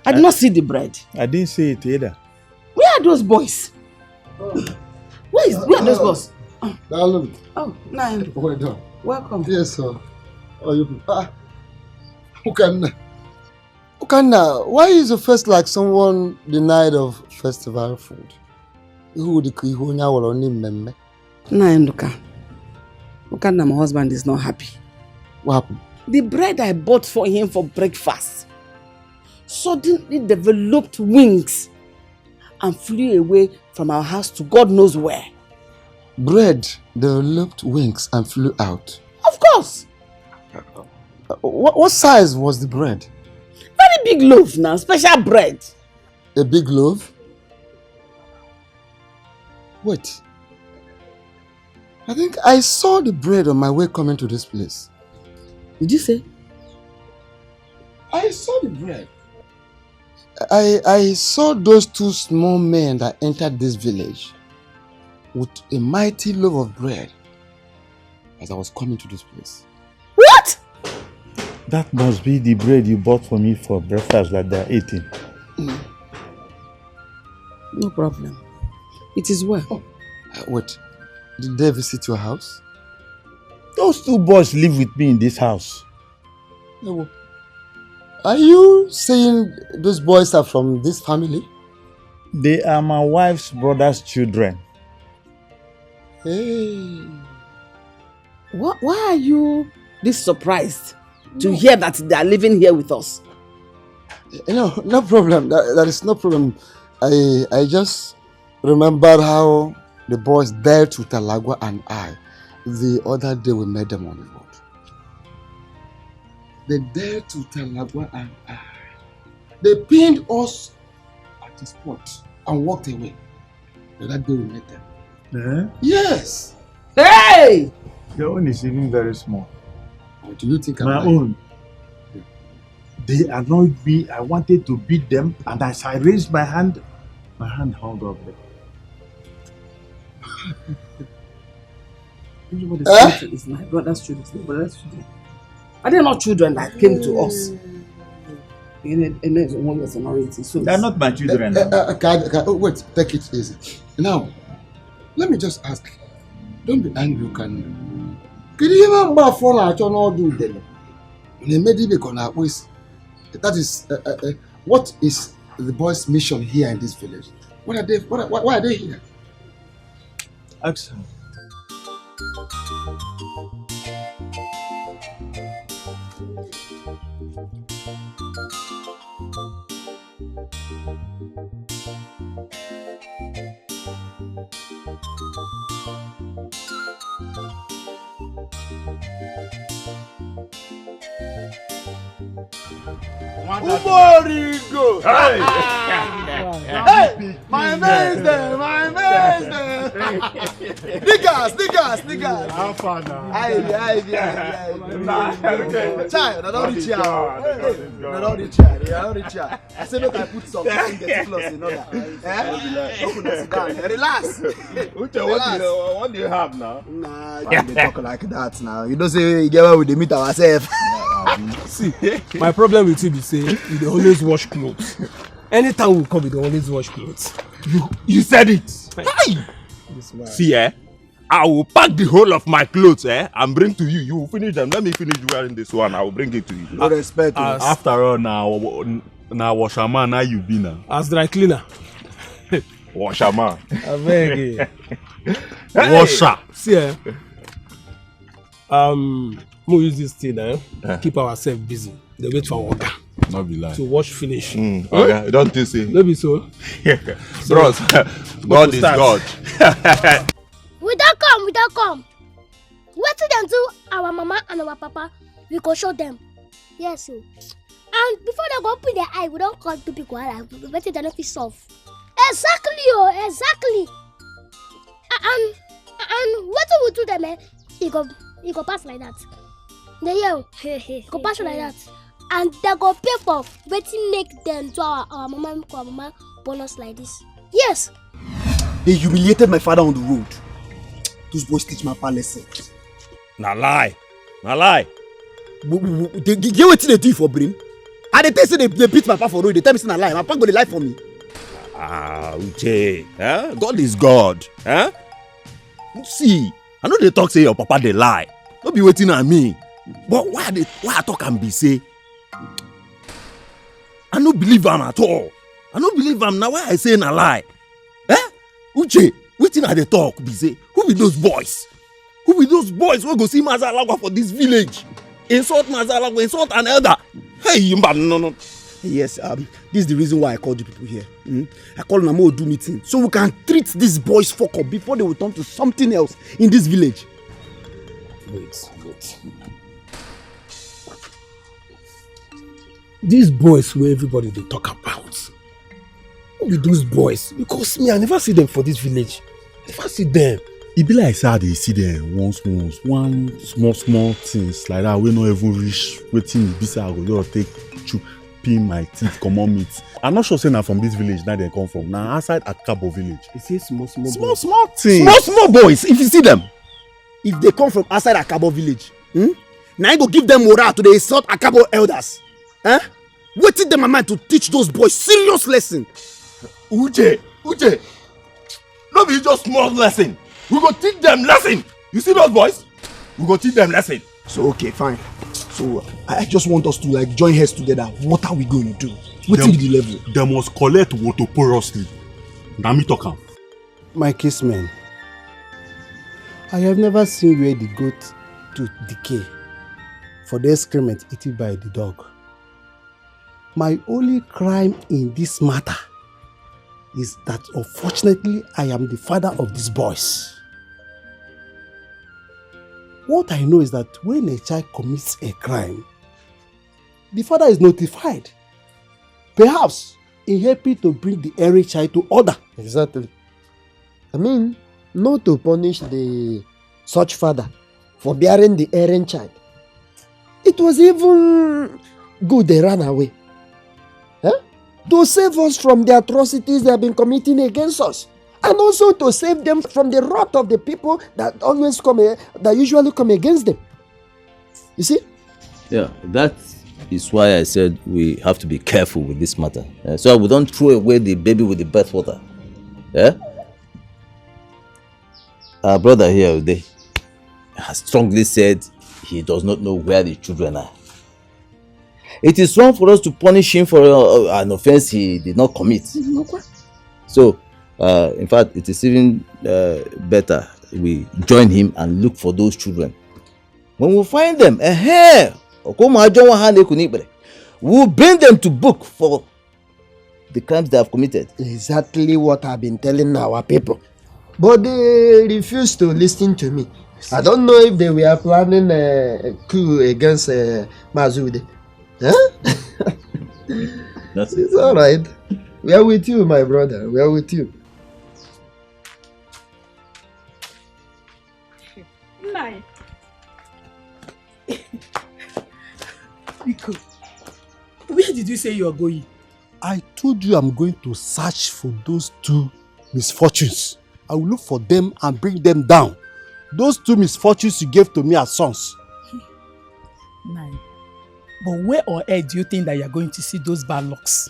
I did not see the bread. I didn't see it either. Where are those boys? Where are those boys? Darling. Oh, no. Well done. Welcome. Yes, sir. How are you? Ukanna, why is the first like someone denied of festival food? Who would you know? Ukanna, my husband is not happy. What happened? The bread I bought for him for breakfast suddenly developed wings and flew away from our house to God knows where. Bread developed wings and flew out? Of course. What size was the bread? Very big loaf now, special bread. A big loaf? Wait. I think I saw the bread on my way coming to this place. Did you say? I saw the bread. I saw those two small men that entered this village with a mighty loaf of bread as I was coming to this place. What? That must be the bread you bought for me for breakfast that they're eating. No problem. It is well. Oh. Wait, did they visit your house? Those two boys live with me in this house. No. Are you saying those boys are from this family? They are my wife's brother's children. Hey. Why are you this surprised to hear that they are living here with us? No problem. That is no problem. I just remembered how the boys dared to Talagwa and I the other day we met them on the road. They dared to Talagwa and I. They pinned us at the spot and walked away. The other day we met them. Yes. Hey! Your own is even very small. What do you think my own? They annoyed me. I wanted to beat them, and as I raised my hand held up there. Everybody is my brother's children. My brother's children. Are they not children that came to us? So they're not my children. Wait, take it easy. Now, let me just ask. Don't be angry, can you? Can you even buy for a do them? That is what is the boys' mission here in this village? Why are they here? Excellent. Uborigo! Hey! Hey! My man's there! My man's there! Niggas! How far now? Child, I don't reach out. I said, look, I put some and get close, you know that. Relax. What do you have now? Nah, you can't talk like that now. You don't say you get where we meet ourselves. See, my problem with you be say you dey always wash clothes. Anytime we come, you dey always wash clothes. You said it. Hey! See, I will pack the whole of my clothes and bring to you. You will finish them. Let me finish wearing this one. I will bring it to you. No respect. After all, now washerman, now you be now. As dry cleaner. Washerman. I beg you. Washer. See, we use this thing, keep ourselves busy. They wait for water. Not be like to wash finish. Okay, don't you see? Maybe so. Bros, God is God. We don't come. Wait till them do our mama and our papa. We go show them. Yes, so. And before they go open their eye, we don't call two people. We wait till they don't feel soft. Exactly. And what do we do them? He go pass like that. They yell, go pass like that. And they go pay for waiting make them to our mama bonus like this. Yes. They humiliated my father on the road. Those boys teach my papa lesson. Na lie. They get what they do for brain. And they say they beat my papa for road. They tell me say na lie. My papa go dey lie for me. Uche, God is God. See, I know they talk say your papa dey lie. No be waiting on me. But why I talk and be say? I no believe am at all. I no believe am. Now why I say na lie? Uche, waiting at the talk be say, who be those boys? Who be those boys who go see Mazalagwa for this village? Insult Mazalagwa, insult an elder. Hey, no. Yes, this is the reason why I called you people here. I called Namo do meeting so we can treat these boys fuck up before they will turn to something else in this village. Wait. These boys where everybody they talk about. Who be those boys? Because me, I never see them for this village. I never see them. It be like say they see them one small things like that. We not even reach waiting. Be say I go just take chew. pin my teeth, come on meat. I'm not sure saying from this village now they come from. Now outside Akabo village. It's a small Small things. Small boys. If you see them, if they come from outside Akabo village, now I go give them morale to the insult Akabo elders. Waiting them a mind to teach those boys serious lesson. Uche, no be just small lesson. We go teach them lesson. You see those boys? We go teach them lesson. So okay, fine. So I just want us to like join heads together. What are we going to do? What is the level? They must collect water porously. Now me talk am. My kinsmen, I have never seen where the goat tooth decay for the excrement eaten by the dog. My only crime in this matter is that unfortunately I am the father of these boys. What I know is that when a child commits a crime, the father is notified. Perhaps in helping to bring the erring child to order. Exactly. I mean, not to punish the such father for bearing the erring child. It was even good they ran away. To save us from the atrocities they have been committing against us. And also to save them from the wrath of the people that usually come against them. You see? Yeah, that is why I said we have to be careful with this matter. So we don't throw away the baby with the bathwater. Yeah? Our brother here today has strongly said he does not know where the children are. It is wrong for us to punish him for an offense he did not commit. So, in fact, it is even better we join him and look for those children. When we find them, we'll bring them to book for the crimes they have committed. Exactly what I've been telling our people. But they refuse to listen to me. I don't know if they were planning a coup against Mazude. Huh? That's It's all right. We are with you, my brother. We are with you. Nine. Rico, where did you say you are going? I told you I'm going to search for those two misfortunes. I will look for them and bring them down. Those two misfortunes you gave to me as sons. Nine. But where on earth do you think that you are going to see those bad lucks?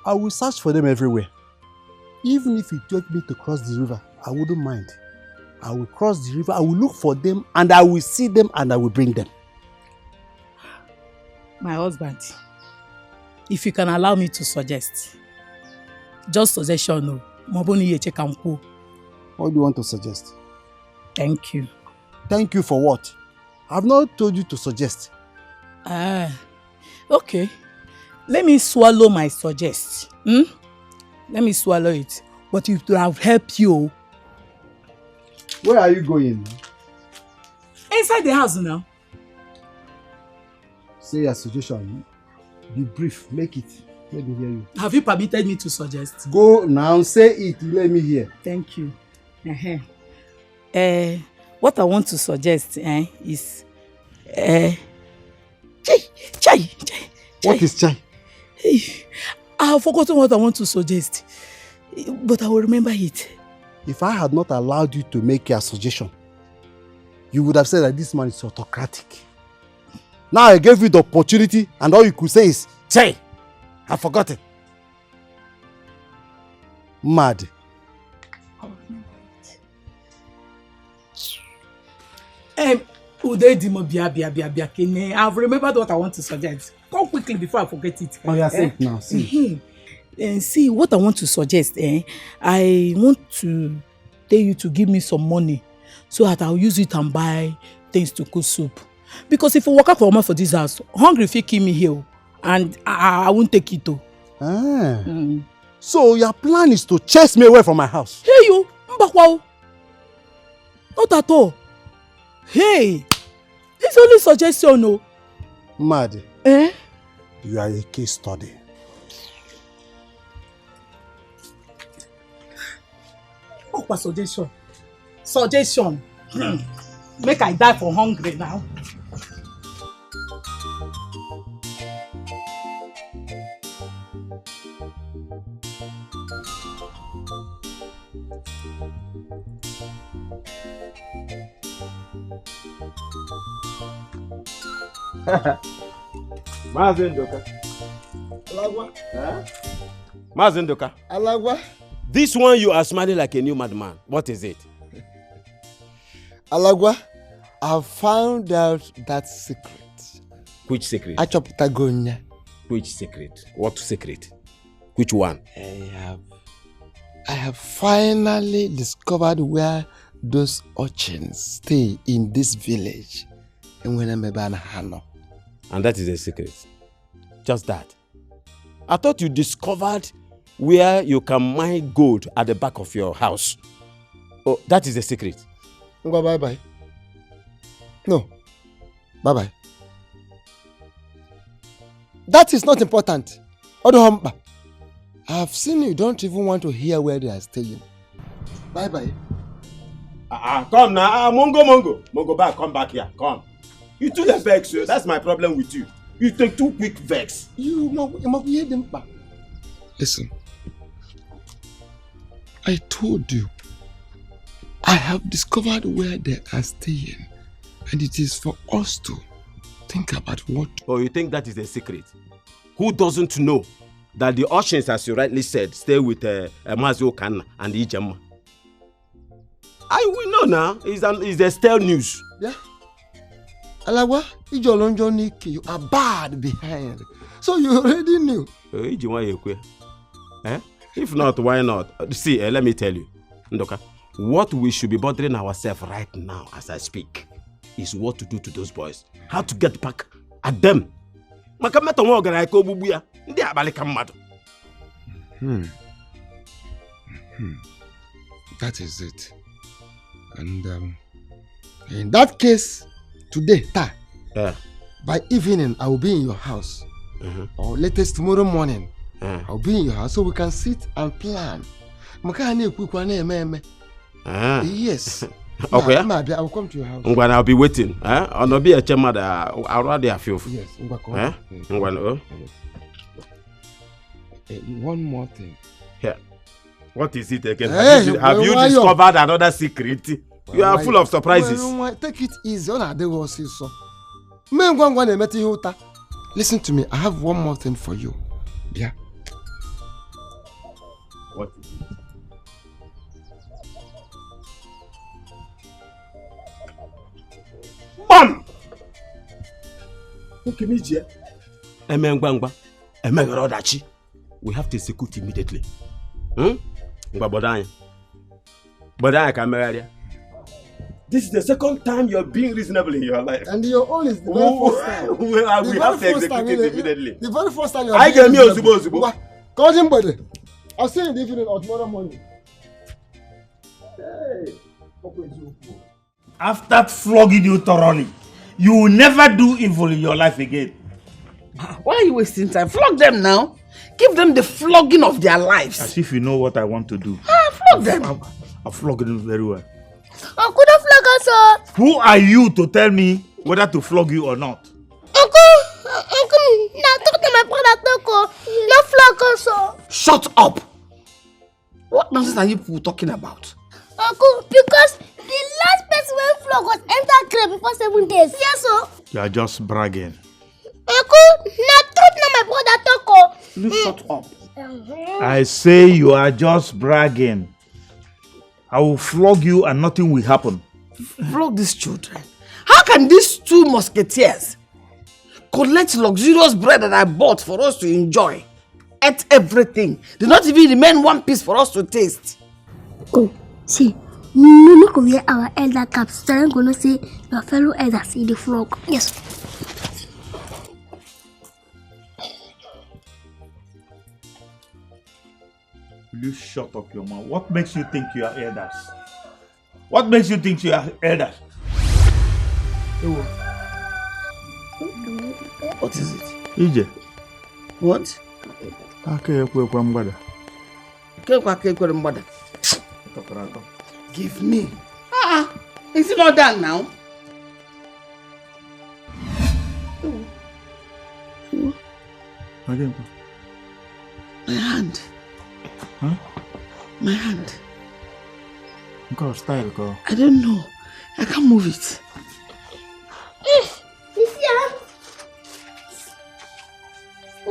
I will search for them everywhere. Even if it took me to cross the river, I wouldn't mind. I will cross the river, I will look for them, and I will see them, and I will bring them. My husband, if you can allow me to suggest, just suggestion, no. What do you want to suggest? Thank you. Thank you for what? I've not told you to suggest. Okay. Let me swallow my suggest. Let me swallow it. But it will have helped you. Where are you going? Inside the house now. Say your suggestion. Be brief. Make it. Let me hear you. Have you permitted me to suggest? Go now. Say it. Let me hear. Thank you. What I want to suggest is chai. What is chai? I have forgotten what I want to suggest, but I will remember it. If I had not allowed you to make your suggestion, you would have said that this man is autocratic. Now I gave you the opportunity and all you could say is, chai, I forgot it. Mad. I've remembered what I want to suggest. Come quickly before I forget it. Oh, yeah, say it now. See. See what I want to suggest. I want to tell you to give me some money so that I'll use it and buy things to cook soup. Because if I work out for this house, hungry if you kill me here, and I won't take it too. So your plan is to chase me away from my house? Hey you, Mbakwa. Not at all. Hey, it's only suggestion, no. Mad. You are a case study. What suggestion? Suggestion. Make I die for hungry now. Mazendoka. Alagwa. Mazendoka. Alagwa. This one you are smiling like a new madman. What is it? Alagwa, I found out that secret. Which secret? Achoputagonya. Which secret? What secret? Which one? I have finally discovered where those urchins stay in this village. And that is a secret. Just that. I thought you discovered where you can mine gold at the back of your house. Oh, that is a secret. Bye-bye. No. Bye-bye. That is not important. Odohomba. I have seen you don't even want to hear where they are staying. Bye-bye. Come now. Mongo back. Come back here. Come. You too the vex, so that's my problem with you. You take too quick vex. You must hear them back. Listen. I told you. I have discovered where they are staying. And it is for us to think about what... Oh, you think that is a secret? Who doesn't know that the Oceans, as you rightly said, stay with Mazio Kana and Ijema? I will know now. It's a stale news. Yeah. Alawa, you are bad behind. So you already knew. If not, why not? See, let me tell you, Ndoka, what we should be bothering ourselves right now as I speak is what to do to those boys. How to get back at them. That is it. And in that case, today, by evening, I will be in your house. Or latest tomorrow morning, I'll be in your house so we can sit and plan. Yes. Okay. I will come to your house. I'll be waiting. I'll be a chairman. I'll rather have you. Yes. One more thing. Yeah. What is it again? Have you discovered another secret? You are full of surprises. Take it easy. Listen to me. I have one more thing for you. Yeah. What is it? Bam! We have to execute immediately. This is the second time you're being reasonable in your life. And your own is the very first time. We have to execute it immediately. The very first time you're I get me Ozubo. Call him, buddy. I'll see you in the evening or tomorrow morning. Hey. After flogging you thoroughly, you will never do evil in your life again. Why are you wasting time? Flog them now. Give them the flogging of their lives. As if you know what I want to do. Flog them. I'll flog them very well. Uncle, don't flog us, sir. Who are you to tell me whether to flog you or not? Uncle, now talk to my brother, Toko. Not flog us, sir. Shut up. What nonsense are you people talking about? Uncle, because the last person when flog was enter grave before 7 days. Yes, sir. You are just bragging. Uncle, now truth now my brother Toko. Please shut up. I say you are just bragging. I will flog you and nothing will happen. Flog these children. How can these two musketeers collect luxurious bread that I bought for us to enjoy? Ate everything. Did not even remain one piece for us to taste. Oh, see, no go wear our elder caps. So I'm gonna say your fellow elders in the flog. Yes. Will you shut up your mouth? What makes you think you are elders? What makes you think you are elders? What is it? Ije. What? Give me. Is it not done now? Again. My hand. Huh? My hand. Go, style, go. I don't know. I can't move it. You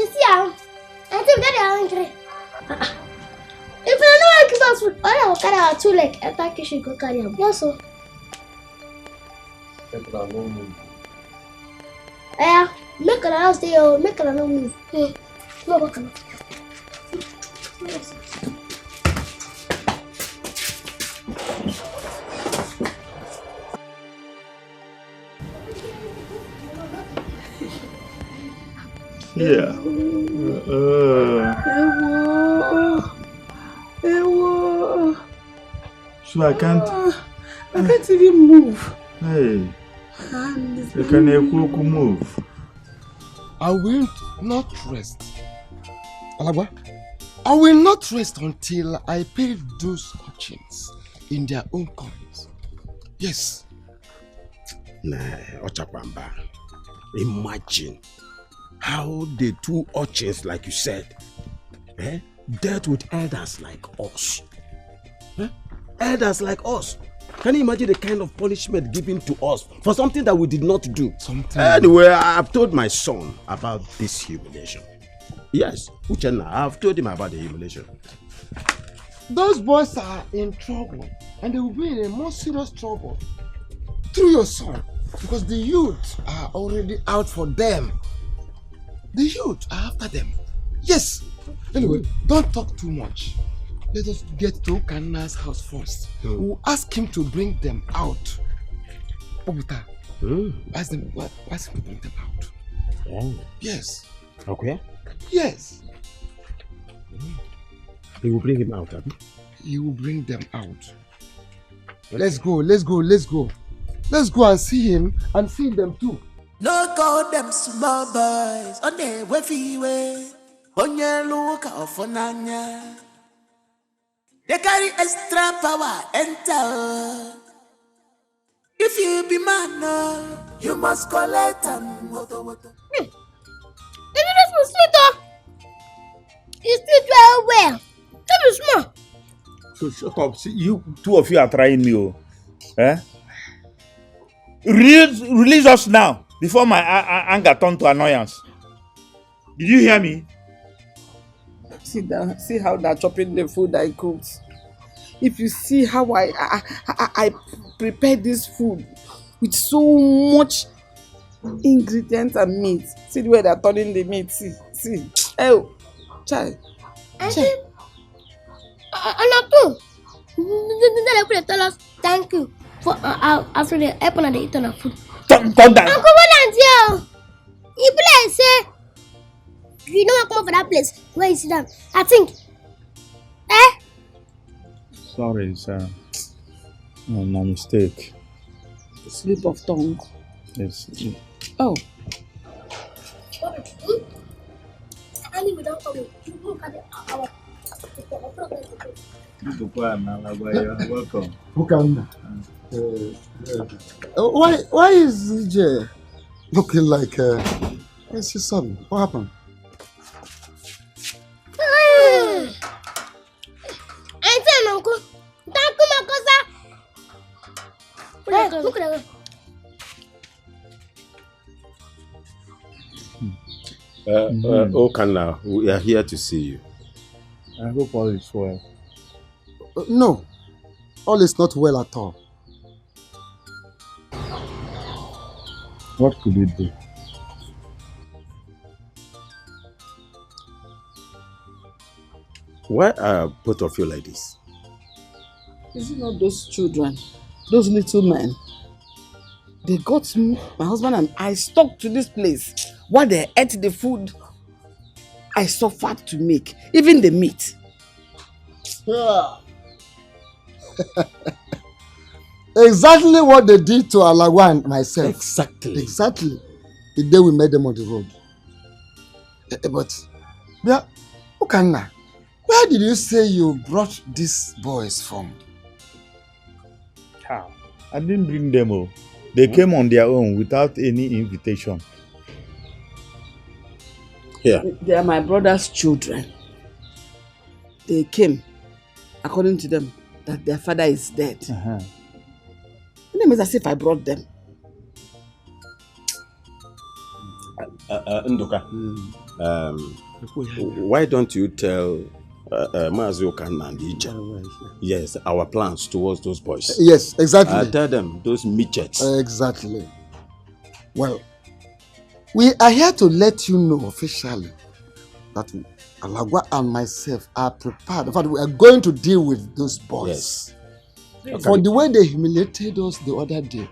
see how? I think that I'm hungry. If I don't give us food, I will carry our 2 legs. I think you should go carry them. Yes, sir. Yeah, make an house there, make an no move. No, what can Yeah. So I can't. I can't even move. Hey. You can move. I will not rest. Alagwa, I will not rest until I pay those urchins in their own coins. Yes. Nah, Ochakwamba. Imagine how the 2 urchins, like you said, dealt with elders like us. Elders like us. Can you imagine the kind of punishment given to us for something that we did not do? Anyway, I've told my son about this humiliation. Yes, Uchenna, I've told him about the humiliation. Those boys are in trouble, and they will be in a more serious trouble through your son, because the youth are already out for them. The youth are after them. Yes. Anyway, don't talk too much. Let us get to Kanna's house first. We'll ask him to bring them out. Obuta, ask him to bring them out. Oh. Yes. Okay. Yes. He will bring him out, Abby? He will bring them out. Let's go, let's go, let's go. Let's go and see him and see them too. No call them small boys on their way. On your look out for Nanya. They carry extra power, enter. If you be man, you must collect them. If you don't sleep, you sleep very well. That is small. So shut up. See, you 2 of you are trying me. Oh. Eh? Release us now before my anger turns to annoyance. Did you hear me? Sit down. See how they're chopping the food I cooked. If you see how I prepared this food with so much ingredients and meat. See the way they're turning the meat. See. Oh, child. Anatu, they tell us thank you for after the apple and the eaten food. Come down. Uncle Volunteer, you play say you know I come for that place where you sit down. I think, Sorry, sir. No, my mistake. Slip of tongue. Yes. Oh. And we don't come. You look at our. Welcome. Why is EJ looking like where's his son? What happened? I tell Uncle, thank you, Makosa. Look at Okana, we are here to see you. I hope all is well. No, all is not well at all. What could it be? Why are both of you like this? Is it not those children, those little men? They got me, my husband and I stuck to this place while they ate the food I suffered to make, even the meat. Yeah. Exactly what they did to Alagwa and myself. Exactly. The day we met them on the road. But, yeah, Okana, where did you say you brought these boys from? How? I didn't bring them all. They came on their own without any invitation. Yeah. They are my brother's children. they came, according to them, that their father is dead. It means as if I brought them. Nduka, why don't you tell Mazuka and Ija, yes, our plans towards those boys? Yes, exactly. Tell them, those midgets. Exactly. Well, we are here to let you know officially that Alagwa and myself are prepared. In fact, we are going to deal with those boys. Yes. For the way they humiliated us the other day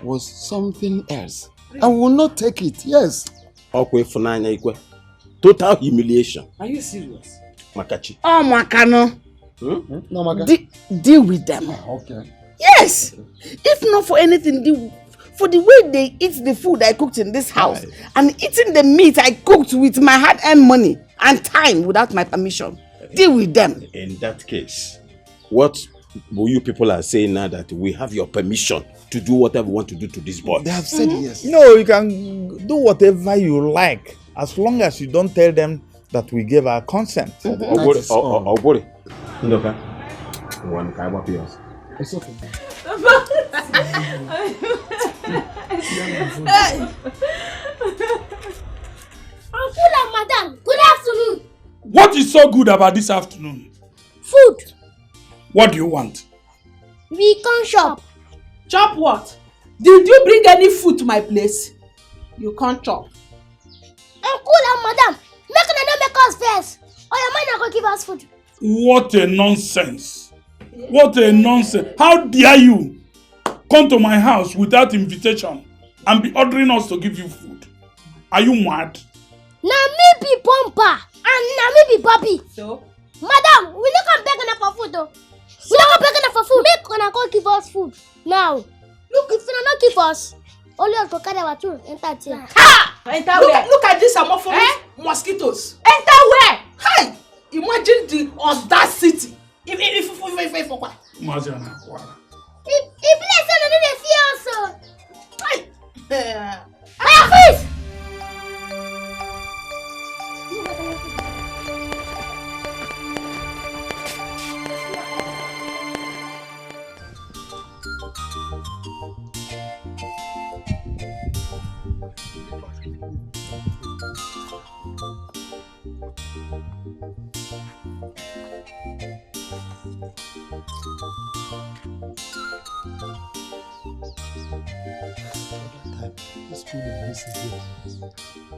was something else. Really? And we will not take it. Yes. Total humiliation. Are you serious? Makachi. Oh, Makano. No, Maka. Deal with them. Okay. Yes. If not for anything, for the way they eat the food I cooked in this house and eating the meat I cooked with my hard-earned money and time without my permission. Deal with them. In that case, what you people are saying now that we have your permission to do whatever we want to do to this boy? They have said yes. No, you can do whatever you like as long as you don't tell them that we gave our consent. Obori. Ndoka. One kind of yours. It's okay. Uncle Madam, good afternoon. What is so good about this afternoon? Food. What do you want? We can shop. Chop what? Did you bring any food to my place? You can't chop. Uncle and Madam, make us first. Or your man not going to give us food. What a nonsense. What a nonsense. How dare you come to my house without invitation and be ordering us to give you food? Are you mad? Na me be Pompa and na me be Bobby. So? Madam, we not come begging for food though. We not come begging for food. Make una go give us food. Now, look, if you not give us, only us go carry our children enter here. Ha! Enter where? Look at this Amophobia mosquitoes. Enter where? Hi! Imagine the audacity. If what? Imagine what? If place no dey fear us. Hi! Fire freeze!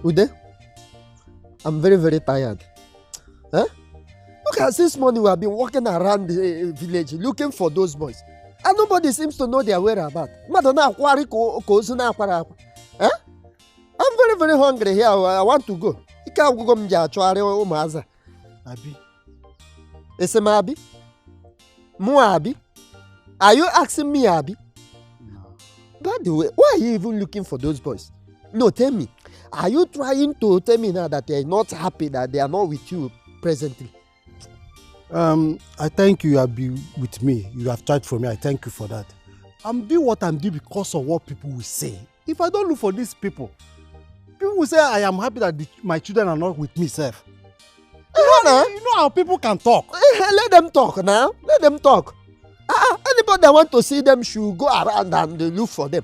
Ude, I'm very, very tired. Huh? Look at this morning we have been walking around the village looking for those boys. And nobody seems to know their whereabouts. Huh? I'm very, very hungry here. I want to go. Abi. Esema Abi? Mo Abi? Are you asking me Abi? No. By the way, why are you even looking for those boys? No, tell me. Are you trying to tell me now that they are not happy that they are not with you presently? I thank you have been with me. You have tried for me. I thank you for that. I'm doing what I'm doing because of what people will say. If I don't look for these people will say I am happy that my children are not with me, sir. You know how people can talk. Let them talk now. Let them talk. Anybody that want to see them should go around and look for them.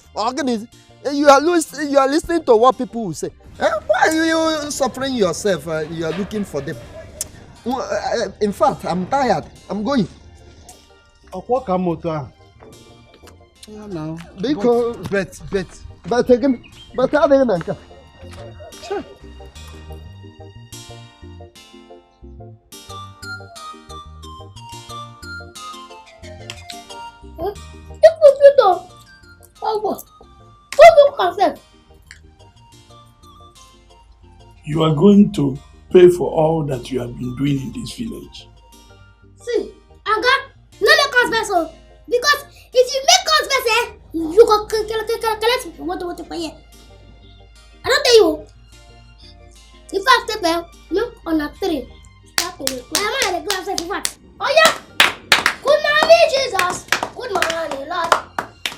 You are listening to what people will say. Why are you suffering yourself? You are looking for them. In fact, I'm tired. I'm going. Because but again, but how they gonna? Sure. You are going to pay for all that you have been doing in this village. See, Aga, no make us vessel. Because if you make us vessel, you go collect what for here. I don't tell you. If I step there, look on a tree. Stop it. I'm going to go outside for what? Oh yeah. Good morning, Jesus. Good morning, Lord.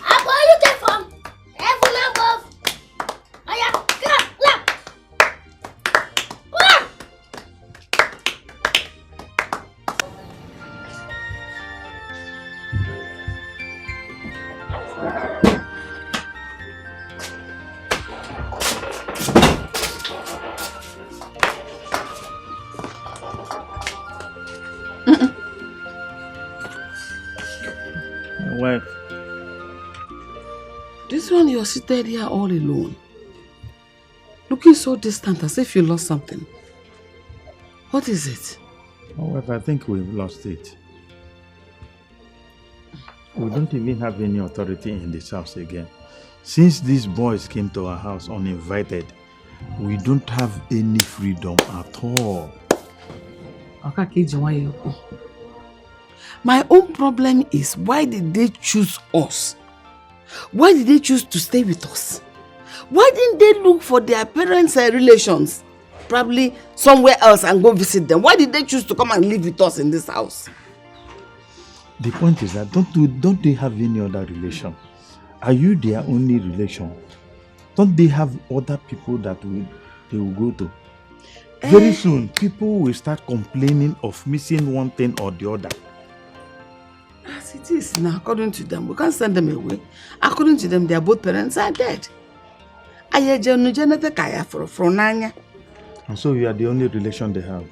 I'm where you came from. Heaven above. Oh yeah. Come on, look. My wife. This one you're seated here all alone. Looking so distant as if you lost something. What is it? My wife, I think we've lost it. We don't even have any authority in this house again. Since these boys came to our house uninvited, we don't have any freedom at all. My own problem is, why did they choose us? Why did they choose to stay with us? Why didn't they look for their parents' relations? Probably somewhere else and go visit them. Why did they choose to come and live with us in this house? The point is that don't they have any other relation? Are you their only relation? Don't they have other people that they will go to? Very soon, people will start complaining of missing one thing or the other. As it is now, according to them, we can't send them away. According to them, their both parents are dead. And so you are the only relation they have.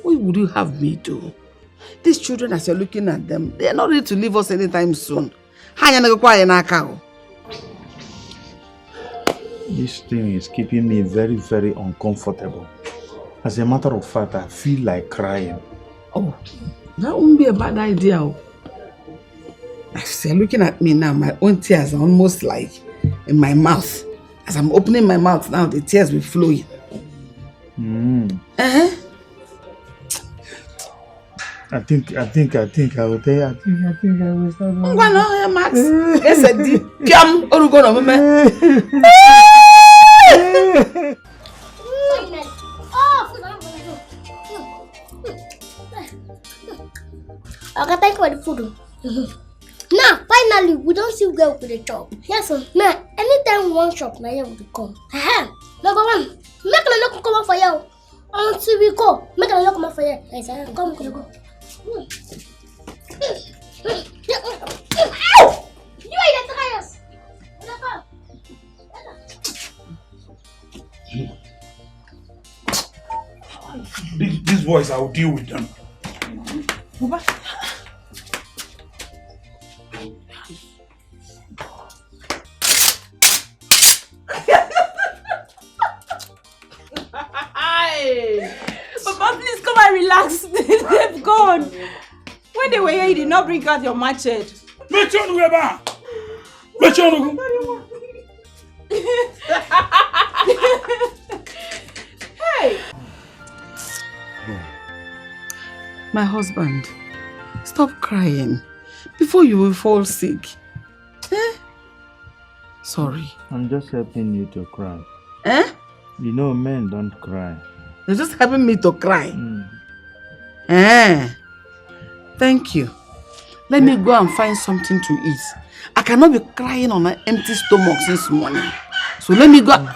What would you have me do? These children, as you're looking at them, they are not ready to leave us anytime soon. This thing is keeping me very, very uncomfortable. As a matter of fact, I feel like crying. Oh, that won't be a bad idea. As you're looking at me now, my own tears are almost like in my mouth. As I'm opening my mouth now, the tears will flow in. I think I will tell you. I think I will start. Max. Yes, I did. Piam, Orugo, Okay, thank you for the food. Now, finally, we don't see where we the job. Yes, sir. Now, anytime one shop, now you will come. Number one, make a look come for you. Until we go, make a look come for you. I said, come, go. You are the tires. These boys, I will deal with them. Papa, please come and relax. They've gone. When they were here, you did not bring out your machete. Hey! My husband, stop crying before you will fall sick. Sorry. I'm just helping you to cry. You know, men don't cry. You're just helping me to cry. Thank you. Let me go and find something to eat. I cannot be crying on an empty stomach since morning. So let me go.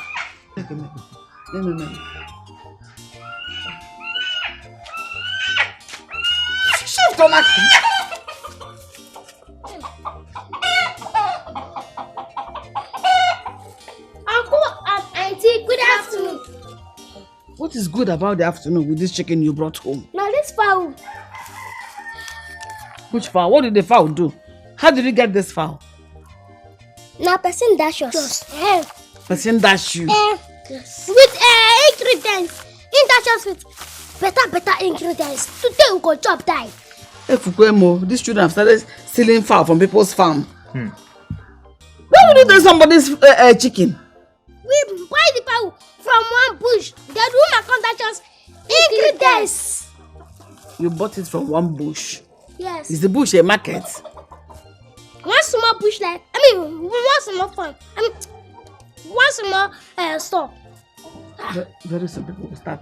Shift on Uncle and Auntie, good afternoon. What is good about the afternoon with this chicken you brought home? Now this fowl. Which fowl? What did the fowl do? How did you get this fowl? Now person dash us. Person dash you? With ingredients. In dash us with better ingredients. Today we go chop die. Fukwemo, these children have started stealing fowl from people's farm. Why would you take somebody's chicken? We buy the fowl from one bush. The woman come dash us ingredients. You bought it from one bush? Yes. Is the bush a market? One small bush like, one small farm. One small store. Very soon people will start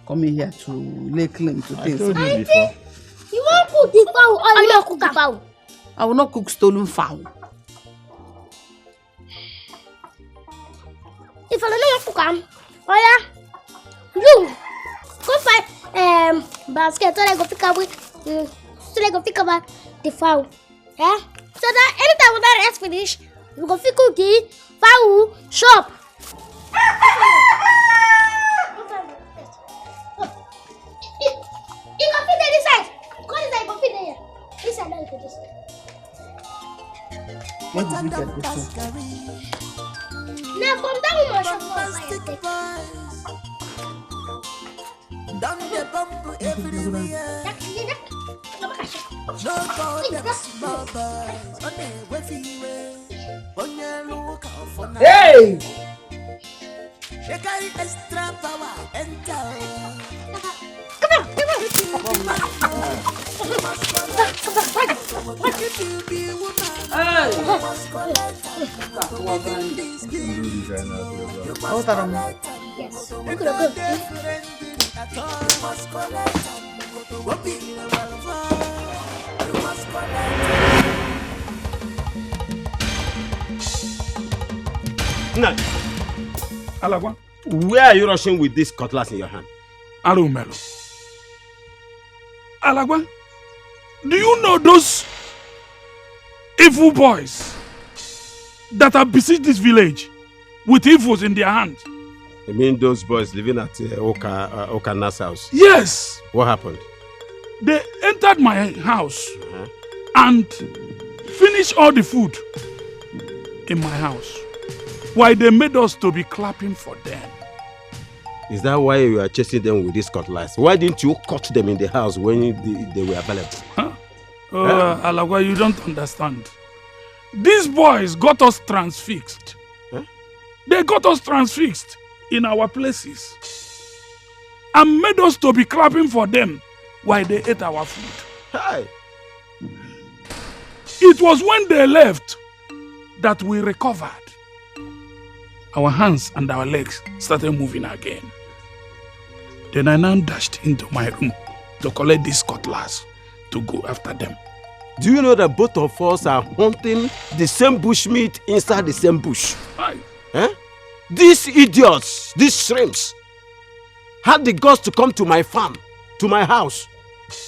coming here to lay claim to things. I told you before. You won't cook the fowl or you not cook the fowl? I will not cook stolen fowl. If I don't cook them, oh yeah, you go find basket so I go pick up with so I go pick up the fowl. Yeah? So that anytime when that rest finish, we go fit cookie, fowl, shop. You can fit this side. Go this side, you can fit there. This side, now you can just. Where did you get this one? Now from that woman shop for Down the bumble everywhere. No call them small boys. On the way, on your look out for now. Hey! They carry extra power and power. Alagwa, where are you rushing with this cutlass in your hand? Arumelo. Alagwa, do you know those evil boys that have besieged this village with evils in their hands? You mean those boys living at Okana's house? Yes. What happened? They entered my house and finished all the food in my house. Why they made us to be clapping for them. Is that why you are chasing them with this cutlass? Why didn't you cut them in the house when they were available? Huh? Alagwa, you don't understand. These boys got us transfixed. Huh? They got us transfixed in our places and made us to be clapping for them while they ate our food. Hi. It was when they left that we recovered. Our hands and our legs started moving again. Then I now dashed into my room to collect this cutlass to go after them. Do you know that both of us are hunting the same bushmeat inside the same bush? Aye. Eh? These idiots, these shrimps, had the guts to come to my farm, to my house,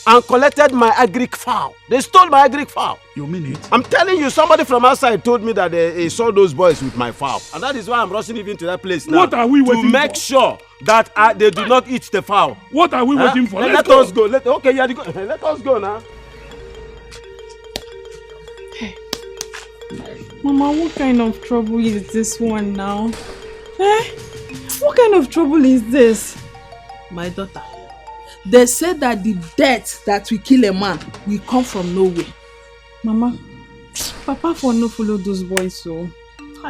and collected my agric fowl. They stole my agric fowl. You mean it? I'm telling you, somebody from outside told me that they saw those boys with my fowl. And that is why I'm rushing even to that place now. What are we waiting for? To make sure that they do not eat the fowl. What are we waiting for? Let us go. Okay, yeah, let us go now. Mama, what kind of trouble is this one now? Eh? What kind of trouble is this? My daughter, they said that the death that will kill a man will come from nowhere. Mama, Papa for no follow those boys so.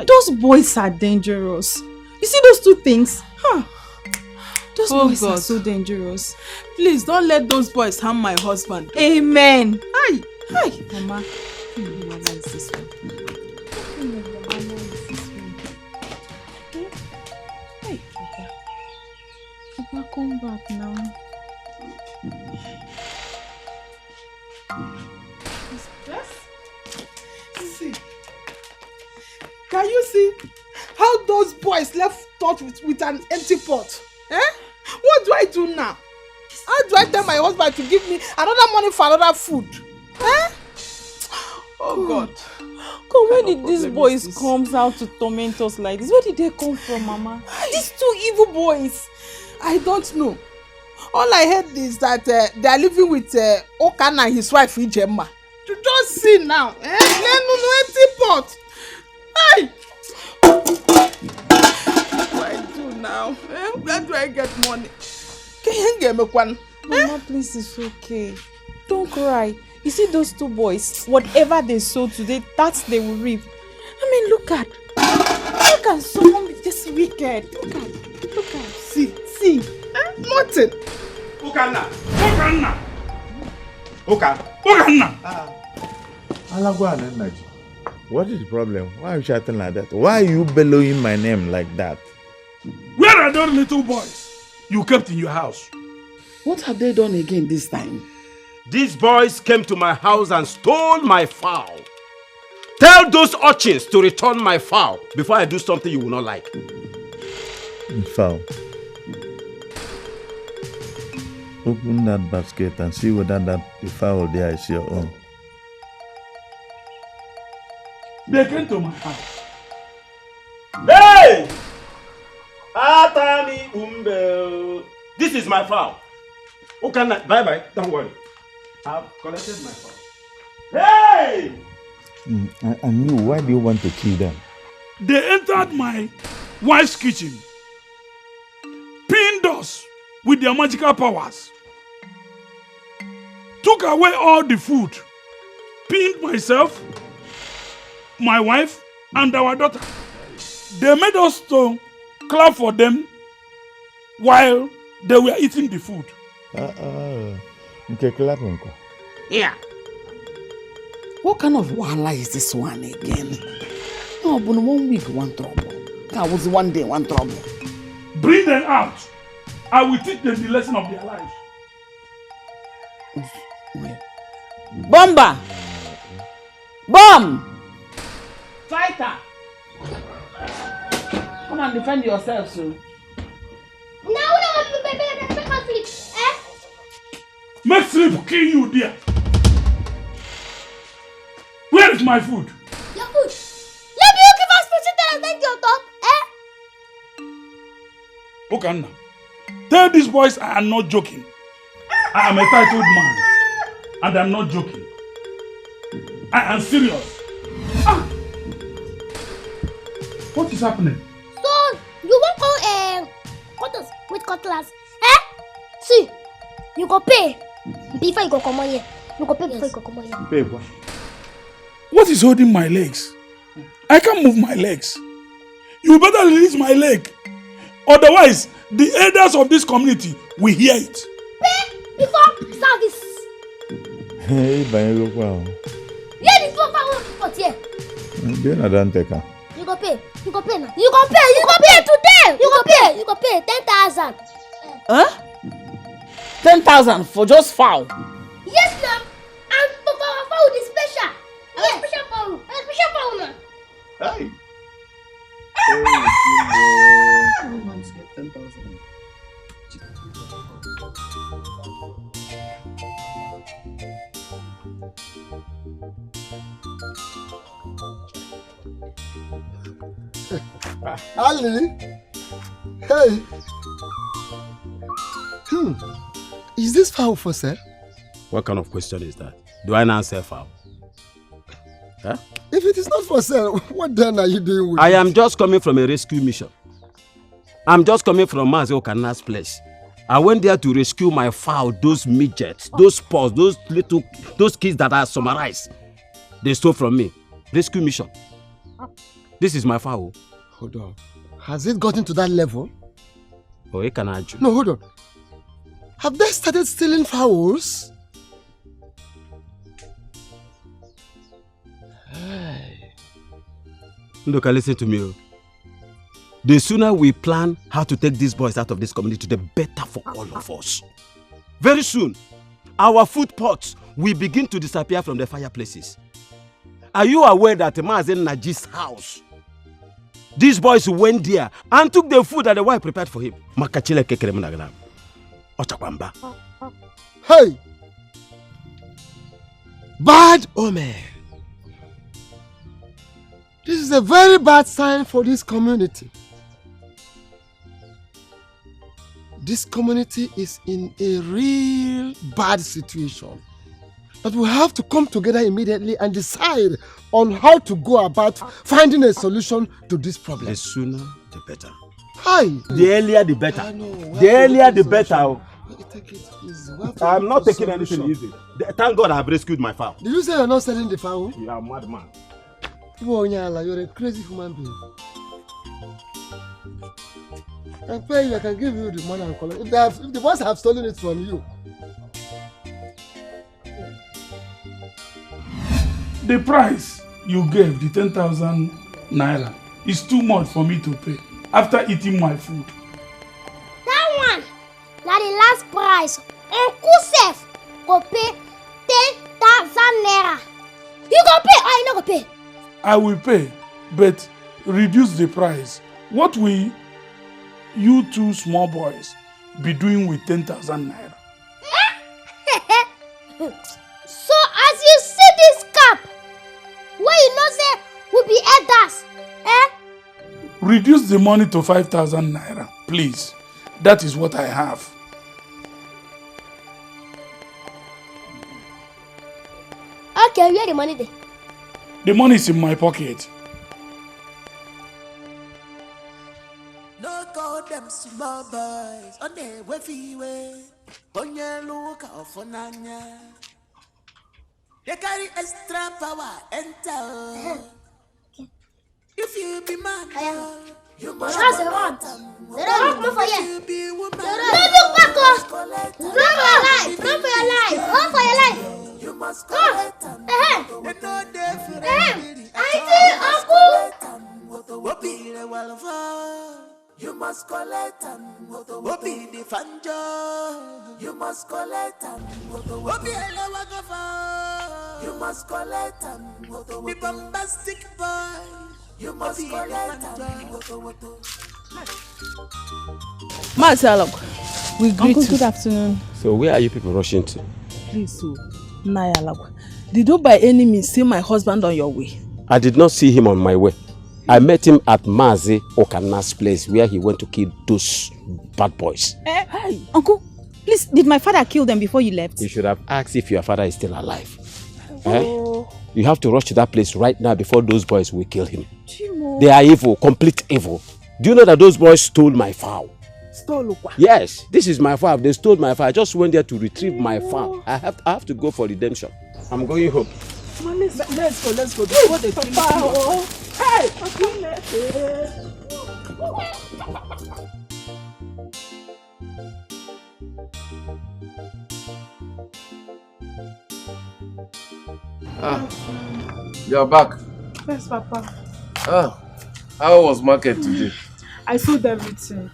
Those boys are dangerous. You see those two things? Huh? Those boys are so dangerous. Please don't let those boys harm my husband. Amen. Hi. Hi. Mama, Mama is this one. Hey, Papa. Papa, come back now. See. Can you see how those boys left us with an empty pot? Eh? What do I do now? How do I tell my husband to give me another money for another food? Eh? Oh God. God, where did these boys come out to torment us like this? Where did they come from, Mama? These two evil boys. I don't know. All I heard is that they are living with Okan and his wife Ijemma. You just see now. Empty pot. Hey! What do I do now? Where do I get money? Can you get me one? Mama, please, it's okay. Don't cry. You see those two boys, whatever they sow today, that they will reap. I mean, look at someone with this wicked. Look at. See. Nothing. Okanna. Alagwa and Naji. What is the problem? Why are you shouting like that? Why are you bellowing my name like that? Where are those little boys you kept in your house? What have they done again this time? These boys came to my house and stole my fowl. Tell those urchins to return my fowl before I do something you will not like. Fowl. Open that basket and see whether the fowl there is your own. They came to my house. Hey! Atami Umbe. This is my fowl. Okay, bye-bye. Don't worry. I've collected my fowl. Hey! And you, why do you want to kill them? They entered my wife's kitchen, pinned us with their magical powers, took away all the food, pinned myself, my wife, and our daughter. They made us to clap for them while they were eating the food. Yeah. What kind of wahala is this one again? No, but 1 week, one trouble. That was 1 day, one trouble. Bring them out. I will teach them the lesson of their lives. Bomba! Bomb! Fighter! Come and defend yourself, so. Make sleep kill you there. Where is my food? Your food? Let me give us food and then your top, Okanna, tell these boys I am not joking. I am a titled man. And I am not joking. I am serious. What is happening? So, you won't call cutlass with cutlass, See, you go pay before you go come on here. You go pay before you go come on here. Pay what? What is holding my legs? I can't move my legs. You better release my leg. Otherwise, the elders of this community will hear it. Pay before service. Hey, Banyo, wow. Yeah, this one for here. You don't take her. You go pay. You go pay now. You go pay. You go pay today. You go pay. You go pay 10,000. Huh? 10,000 for just fowl? Yes, ma'am. And for our fowl is special. Yes. Special fowl. Special fowl, ma'am. Hey. Who wants to get 10,000? Ali, hey, is this fowl for sale? What kind of question is that? Do I now sell fowl? Huh? If it is not for sale, what then are you doing with I it? am just coming from a rescue mission. I'm just coming from Mazi Okanna's place. I went there to rescue my fowl, those midgets, those paws, those kids that are summarized. They stole from me. Rescue mission. This is my fowl. Hold on. Has it gotten to that level? Oh, it can argue. No, hold on. Have they started stealing fowls? Look, listen to me. The sooner we plan how to take these boys out of this community, the better for all of us. Very soon, our food pots will begin to disappear from the fireplaces. Are you aware that Mazen Naji's house, these boys went there and took the food that the wife prepared for him? Hey! Bad omen. This is a very bad sign for this community. This community is in a real bad situation. But we have to come together immediately and decide on how to go about finding a solution to this problem. The sooner, the better. Hi. The earlier, the better. The earlier, the better. Take it easy. I'm not taking anything easy. Thank God I have rescued my fowl. Did you say you're not selling the fowl? You are a madman. You're a crazy human being. I can pay you, I can give you the money and collect. If the boys have stolen it from you. The price you gave, the 10,000 naira, is too much for me to pay after eating my food. That one, na the last price. Uncle Sef go pay 10,000 naira. You go pay or you no go pay? I will pay, but reduce the price. What will you two small boys be doing with 10,000 naira? So as you see this cap, where you know say we Reduce the money to 5,000 naira, please. That is what I have. Okay, where the money there? The money is in my pocket. No call them small boys on the way. On your look out for Nanya. They carry extra power enter. If you be man, you must How's the road? The road, move for you. Don't look back, run for your life, run for your life, run for your life. You must go. Auntie, uncle. You must collect and what be the fanjo. You must collect and what be you must collect and the bombastic boy. You must collect and Marcelo, we greet Uncle, you. good afternoon. So where are you people rushing to? Please, so Nayalagwa, did you by any means see my husband on your way? I did not see him on my way. I met him at Mazi Okana's place where he went to kill those bad boys. Hey, Uncle, please, did my father kill them before you left? You should have asked if your father is still alive. You have to rush to that place right now before those boys will kill him. Chimo. They are evil, complete evil. Do you know that those boys stole my fowl? Stole what? Yes, this is my fowl. They stole my fowl. I just went there to retrieve my fowl. I have to go for redemption. I'm going home. Let's go. Before they kill you. Hey! You're back. Yes, Papa. How was market today? I sold everything.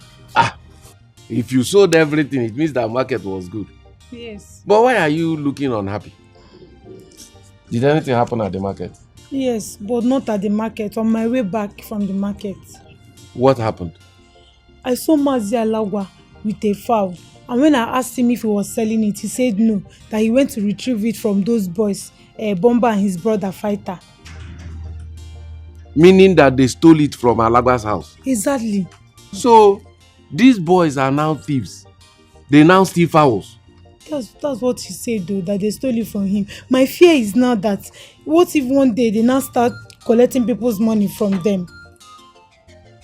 If you sold everything, it means that market was good. Yes. But why are you looking unhappy? Did anything happen at the market? Yes, but not at the market. On my way back from the market, What happened? I saw Mazi Alagwa with a fowl. And when I asked him if he was selling it, he said no, that he went to retrieve it from those boys, Bomba and his brother Fighter. Meaning that they stole it from Alagba's house? Exactly. So, these boys are now thieves. They now steal fowls. That's what he said though, that they stole it from him. My fear is now that, what if one day they now start collecting people's money from them?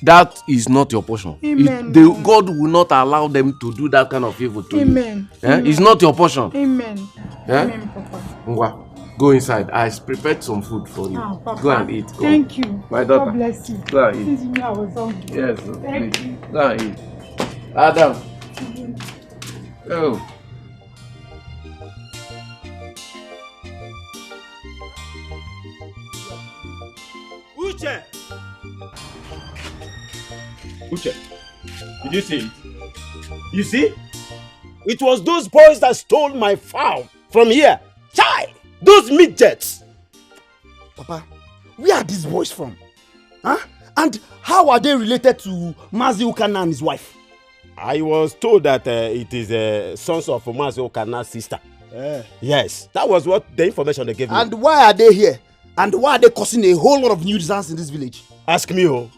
That is not your portion. Amen. God will not allow them to do that kind of evil to Amen. you. Amen. It's not your portion. Amen. Amen, Papa. Ngwa, go inside. I prepared some food for you. Papa. Go and eat. Go. Thank you. My daughter. God bless you. Go and eat. Since you knew I was hungry. Yes. Thank please. you. Go and eat. Adam. Oh. Uche! Uche, did you see it? You see? It was those boys that stole my fowl from here. Chai! Those midgets! Papa, where are these boys from? Huh? And how are they related to Mazi Ukana and his wife? I was told that it is sons of Mazi Ukana's sister. Yes, that was what the information they gave me. And why are they here? And why are they causing a whole lot of nuisance in this village? Ask me, oh.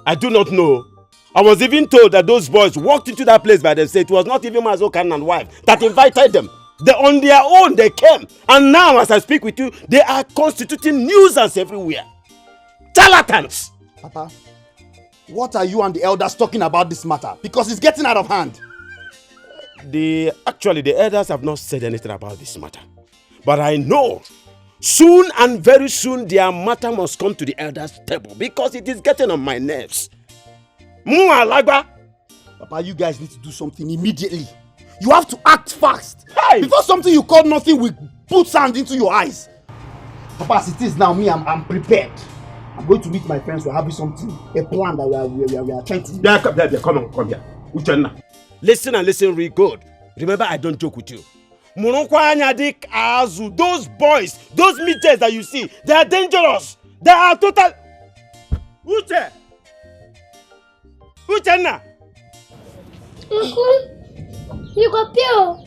I do not know. I was even told that those boys walked into that place by themselves. It was not even Mazi Ukana's wife that invited them. They on their own, they came. And now, as I speak with you, they are constituting nuisance everywhere. Charlatans! Papa, what are you and the elders talking about this matter? Because it's getting out of hand. Actually, the elders have not said anything about this matter. But I know, soon and very soon, their matter must come to the elders' table because it is getting on my nerves. Papa, you guys need to do something immediately. You have to act fast. Hey! Before something you call nothing will put sand into your eyes. Papa, as it is now, I'm prepared. I'm going to meet my friends. We're having something, a plan that we are trying to do. Yeah, come here. Uchenna. Listen and listen real good. Remember, I don't joke with you. Those boys, those midgets that you see, they are dangerous. They are total... Uche! Uchenna! Uncle, you got pure.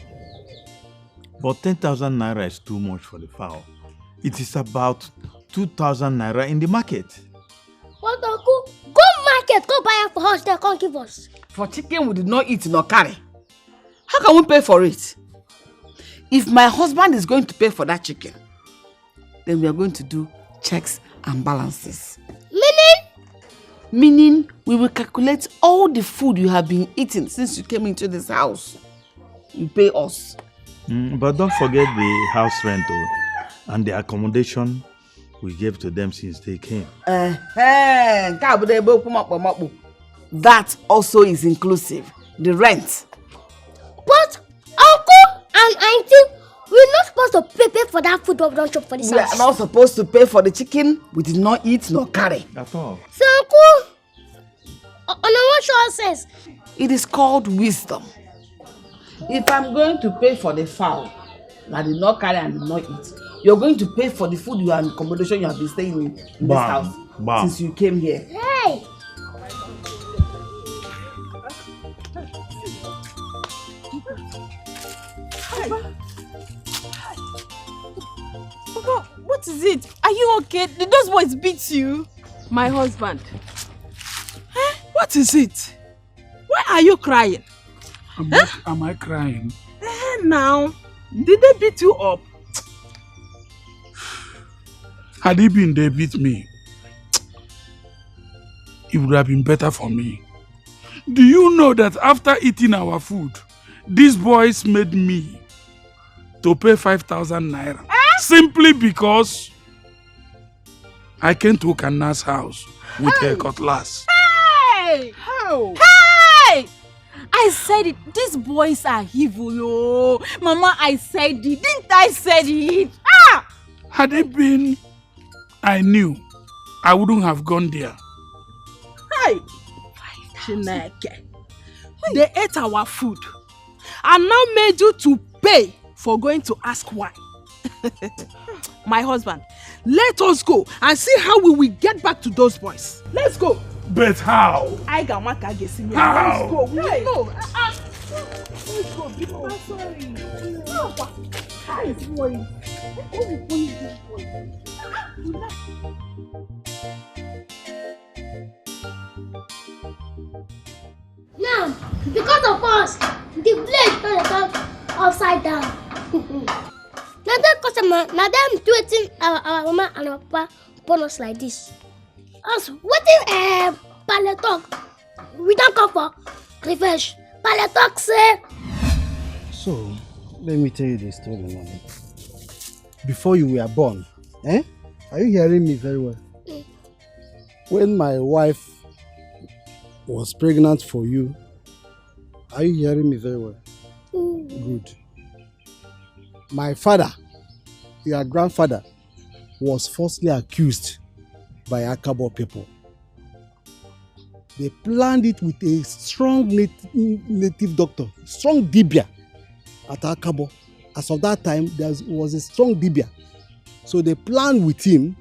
But 10,000 naira is too much for the fowl. It is about 2,000 naira in the market. What, Uncle? Go market, go buy it for us, they can't give us. For chicken we did not eat nor carry. How can we pay for it? If my husband is going to pay for that chicken, then we are going to do checks and balances. Meaning we will calculate all the food you have been eating since you came into this house. You pay us. But don't forget the house rent and the accommodation we gave to them since they came. That also is inclusive. The rent. But uncle and auntie, we're not supposed to pay for that food we don't shop for this We house. are not supposed to pay for the chicken we did not eat nor carry. At all. So uncle, on what show sense? It is called wisdom. If I'm going to pay for the fowl I did not carry and did not eat, you're going to pay for the food you and accommodation you have been staying in this house since you came here. Hey! Papa, what is it? Are you okay? Did those boys beat you? My husband. What is it? Why are you crying? Am I crying? Now, did they beat you up? Had it been they beat me, it would have been better for me. Do you know that after eating our food, these boys made me to pay 5,000 naira simply because I came to Kana's house with a cutlass. Hey! How? Hey! I said it. These boys are evil, oh. Mama, I said it. Didn't I say it? Ah! Had it been I knew, I wouldn't have gone there. Hey! Chineke. They ate our food and now made you to pay for going to ask why. My husband, let us go and see how we will get back to those boys. Let's go. But how? I got my car. Let's How? go. We Hey. go. Let's go. I'm sorry. Hi, boy. Now, because of us, the place turned upside down. Now that customer, now them tweeting our mama and our papa upon us like this. Us waiting pallet talk. We don't come for revenge. Pallet talk say. So, let me tell you the story, mommy. Before you were born, are you hearing me very well? When my wife was pregnant for you, are you hearing me very well? Good. My father, your grandfather, was falsely accused by Akabo people. They planned it with a strong native doctor, strong Dibia at Akabo. As of that time, there was a strong Dibia. So they planned with him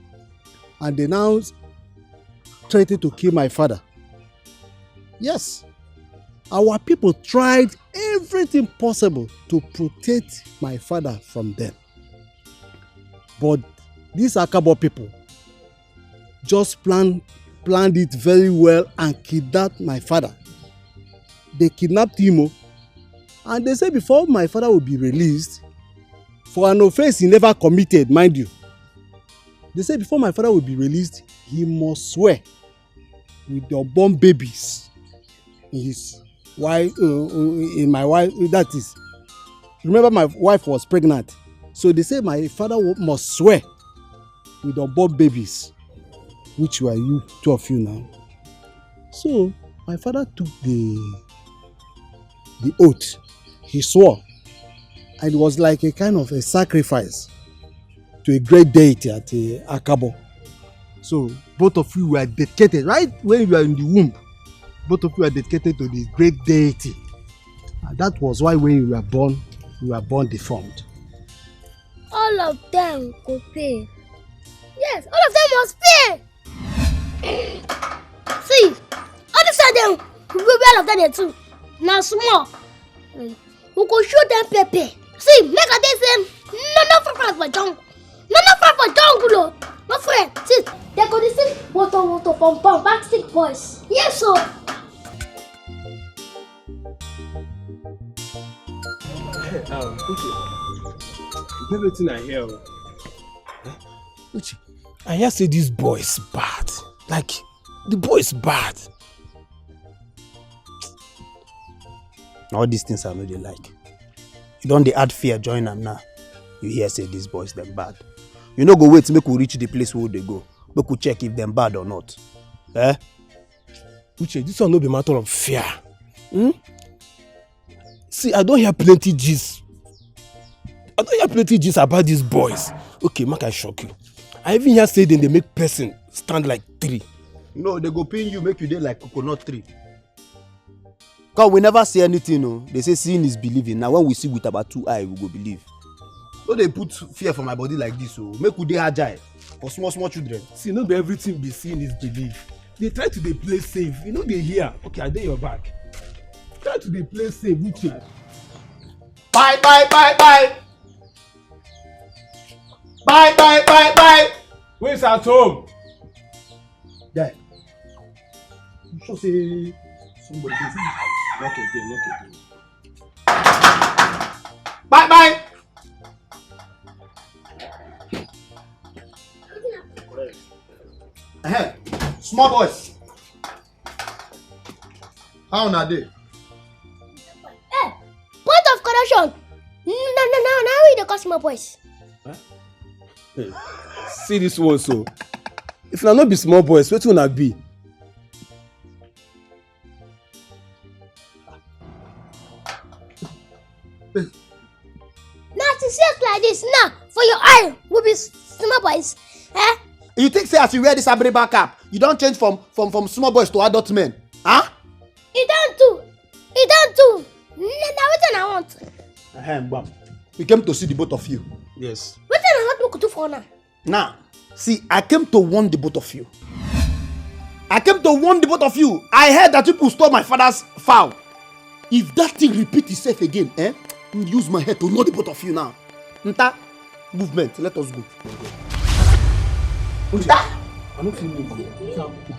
and they now threatened to kill my father. Yes, our people tried everything possible to protect my father from them. But these Akabo people just planned it very well and kidnapped my father. They kidnapped him, and they said before my father will be released, for an offense he never committed, mind you, they said before my father will be released, he must swear with the unborn babies in his wife, in my wife, that is, remember my wife was pregnant, so they said my father must swear with the unborn babies, which were you, two of you now. So my father took the oath, he swore, and it was like a kind of a sacrifice to a great deity at Akabo. So both of you were dedicated, right when you were in the womb, both of you were dedicated to the great deity. And that was why when you were born deformed. All of them could pay. Yes, all of them must pay. See, all of them, we will be all of them too. Now small, we could show them pay. See, make a day say, no for jungle. No for jungle. No friend. See, They could see water from bombastic boys. Yes, sir. Uche. Everything I hear. Uche, I hear say this boy is bad. Like, the boy is bad. All these things I know they like. You don't they add fear join them now. You hear say these boys them bad. You no go wait to make we reach the place where they go. Make we check if them bad or not. Eh? Uche, this one no be matter of fear. See, I don't hear plenty gist. I don't hear plenty gist about these boys. Okay, make I shock you. I even hear say they make person stand like 3. No, they go pin you, make you dey like coconut tree. Cause we never say anything, no. They say seeing is believing. Now when we see with about 2 eyes, we go believe. So they put fear for my body like this, so make we dey agile for small children. See, not be everything be seen is belief. They try to dey play safe. You know they hear. Okay, I dey your back. Try to dey play safe, Uche. Bye. Bye. Who is at home? Yeah. You sure say somebody is Knock again. Bye. Small boys. How na dey? Hey, point of correction. Now we the customer boys. Hey, see this one so. If na not be small boys, what will not be? Now to see us like this, now for your eye will be small boys. Eh? You think say as you wear this abriba cap, you don't change from small boys to adult men? Huh? He don't do. Now what I want? Bam. We came to see the both of you. Yes. What I want to do for now? Now, see, I came to warn the both of you. I heard that people stole my father's fowl. If that thing repeat itself again, you use my head to know the both of you now. Nta, movement, let us go. I don't feel no go.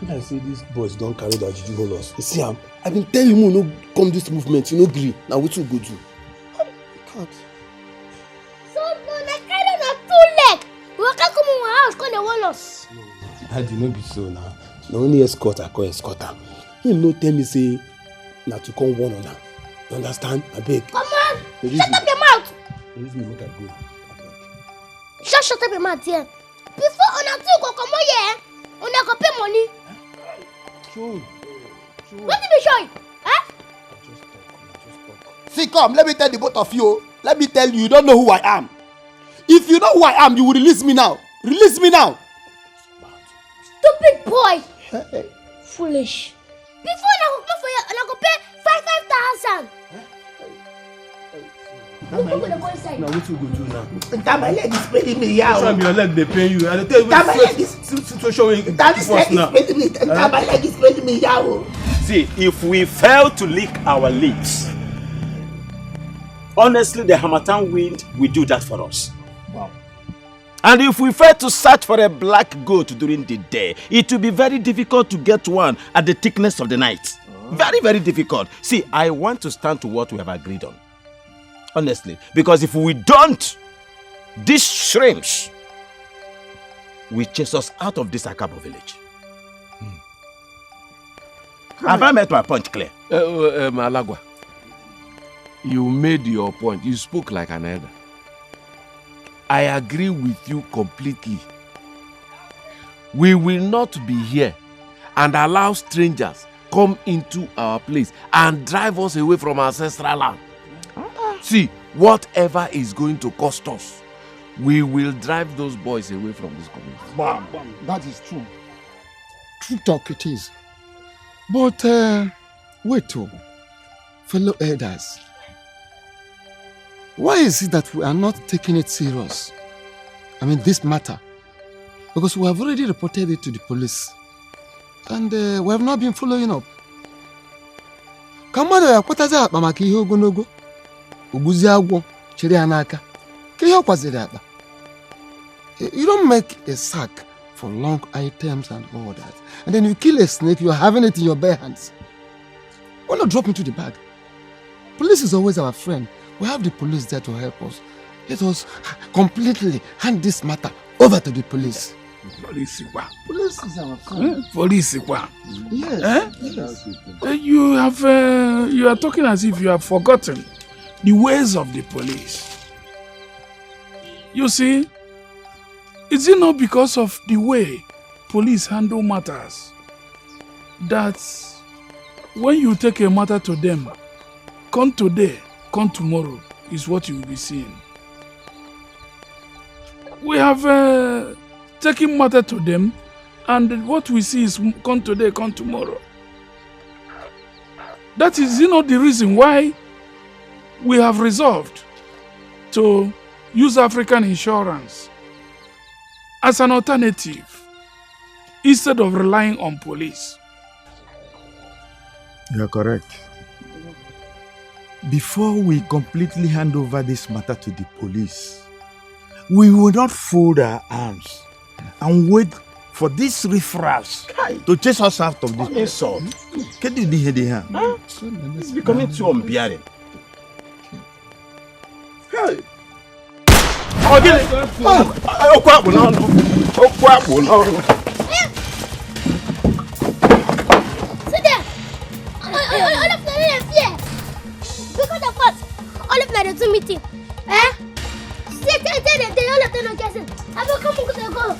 I say these boys don't carry that juju hold us. You see, I've been telling you no come this movement, you no agree. Now what you go do? God. So no, na carry na 2 leg. We can't come in our house, come and warn us. That did not be so now. Na only escort I call escorter. Him no tell me say na to come warn on her. You understand? I beg. Come on, shut up your mouth. Release me, make I go. Shut up your mouth here. Before una two go come here, una go pay money. True. What did you show you? Eh? See, come, let me tell the both of you. Let me tell you, you don't know who I am. If you know who I am, you will release me now. Release me now. Stupid boy. Foolish. Before una go come for you, una go pay 5,000. Now what you go do now? That my leg is paining me, yeah. Try be your leg they pain you. I tell you that my leg is situation we that is leg is paining me. That my leg is paining me, yeah. See, if we fail to lick our lips, honestly, the Hamatan wind will do that for us. Wow. And if we fail to search for a black goat during the day, it will be very difficult to get one at the thickness of the night. Very, very difficult. See, I want to stand to what we have agreed on. Honestly, because if we don't, these shrimps will chase us out of this Akabo village. Have I met my point clear? Malagwa, you made your point. You spoke like an elder. I agree with you completely. We will not be here and allow strangers come into our place and drive us away from our ancestral land. See, whatever is going to cost us, we will drive those boys away from this community. Bam, bam. That is true. True talk it is. But wait, fellow elders, why is it that we are not taking it serious? I mean, this matter, because we have already reported it to the police, and we have not been following up. Kamado ya kwataza akpa maka ihe ogonogo. Uguzi agwo chiri anaka. Ke ihe okwaziri akpa. You don't make a sack for long items and all that. And then you kill a snake, you're having it in your bare hands. Why not drop into the bag? Police is always our friend. We have the police there to help us. Let us completely hand this matter over to the police. Police is our friend. Police Yes. Yes. You are talking as if you have forgotten the ways of the police. You see, is it not because of the way police handle matters that when you take a matter to them, come today, come tomorrow, is what you will be seeing. We have taken matter to them, and what we see is come today, come tomorrow. That is not the reason why we have resolved to use African insurance as an alternative instead of relying on police. You are correct. Before we completely hand over this matter to the police, we will not fold our arms and wait for these riffraffs to chase us out of this insult. Can you hear the hand? It's becoming too unbearable. Hey! Sit there! All of them are here! Because of us, all of them are meeting. Eh? Sit there, all of them are guessing. I will come and go.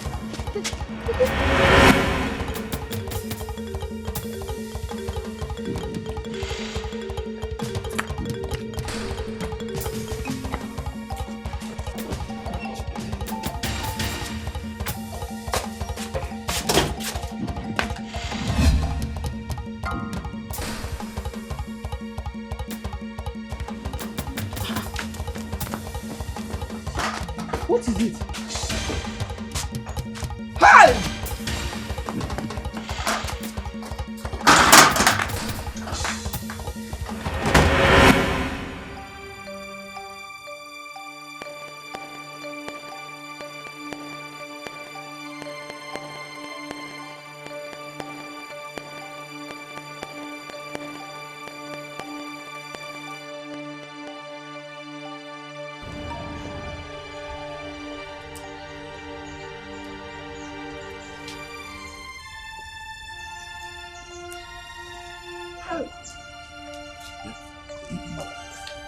What is it? Hey!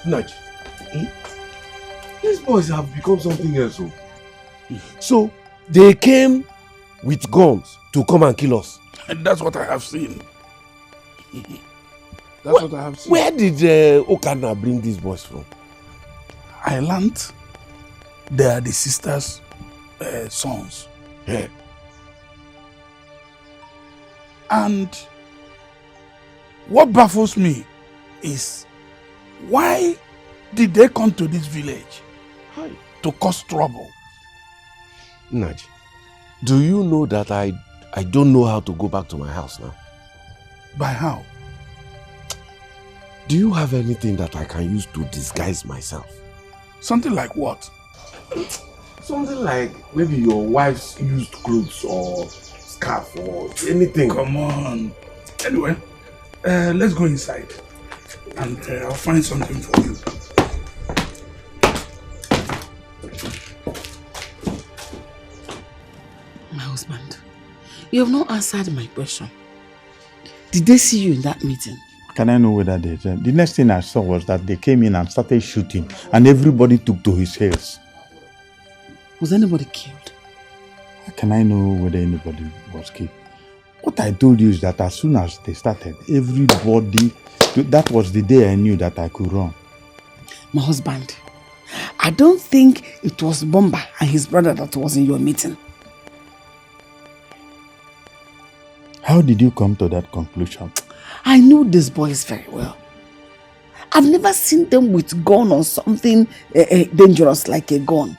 Nudge. These boys have become something else. So they came with guns to come and kill us. And that's what I have seen. That's what I have seen. Where did Okana bring these boys from? I learned they are the sisters' sons. Yeah. And what baffles me is why did they come to this village to cause trouble? Naj, do you know that I don't know how to go back to my house now? By how? Do you have anything that I can use to disguise myself? Something like what? Something like maybe your wife's used clothes or scarf or anything. Come on. Anyway, let's go inside and I'll find something for you. My husband, you have not answered my question. Did they see you in that meeting? Can I know whether they did? The next thing I saw was that they came in and started shooting and everybody took to his heels. Was anybody killed? Can I know whether anybody was killed? What I told you is that as soon as they started, everybody, that was the day I knew that I could run. My husband, I don't think it was Bomba and his brother that was in your meeting. How did you come to that conclusion? I knew these boys very well. I've never seen them with gun or something dangerous like a gun.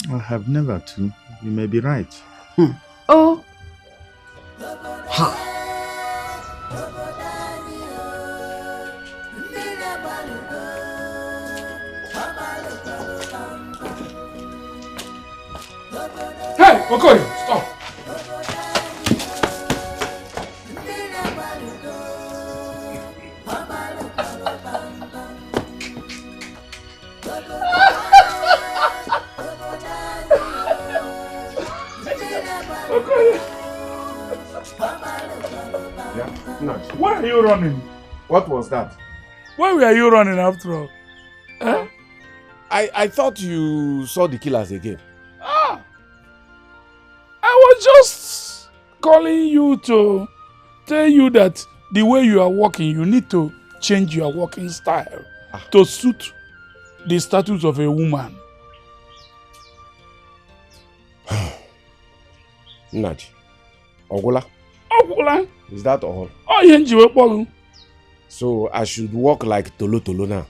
I have never too. You may be right. Oh. Ha. Hey! Okay, stop. Yeah, nice. Why are you running? What was that? Why were you running after all? Eh? I thought you saw the killers again. Ah! I was just calling you to tell you that the way you are walking, you need to change your walking style to suit the status of a woman. Nnaji, Ogula? Ogula? Is that all? Oh, yeah, so I should walk like Tolo Tolo now?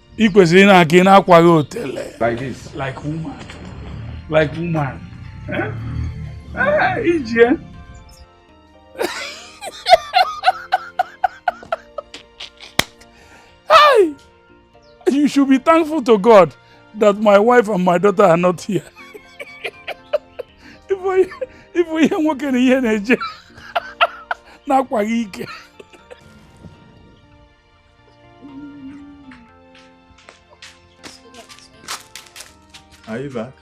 Like this. Like woman. Like woman. Eh? Ah, easy. Hi! You should be thankful to God that my wife and my daughter are not here. If we ain't working here, not quite. Are you back?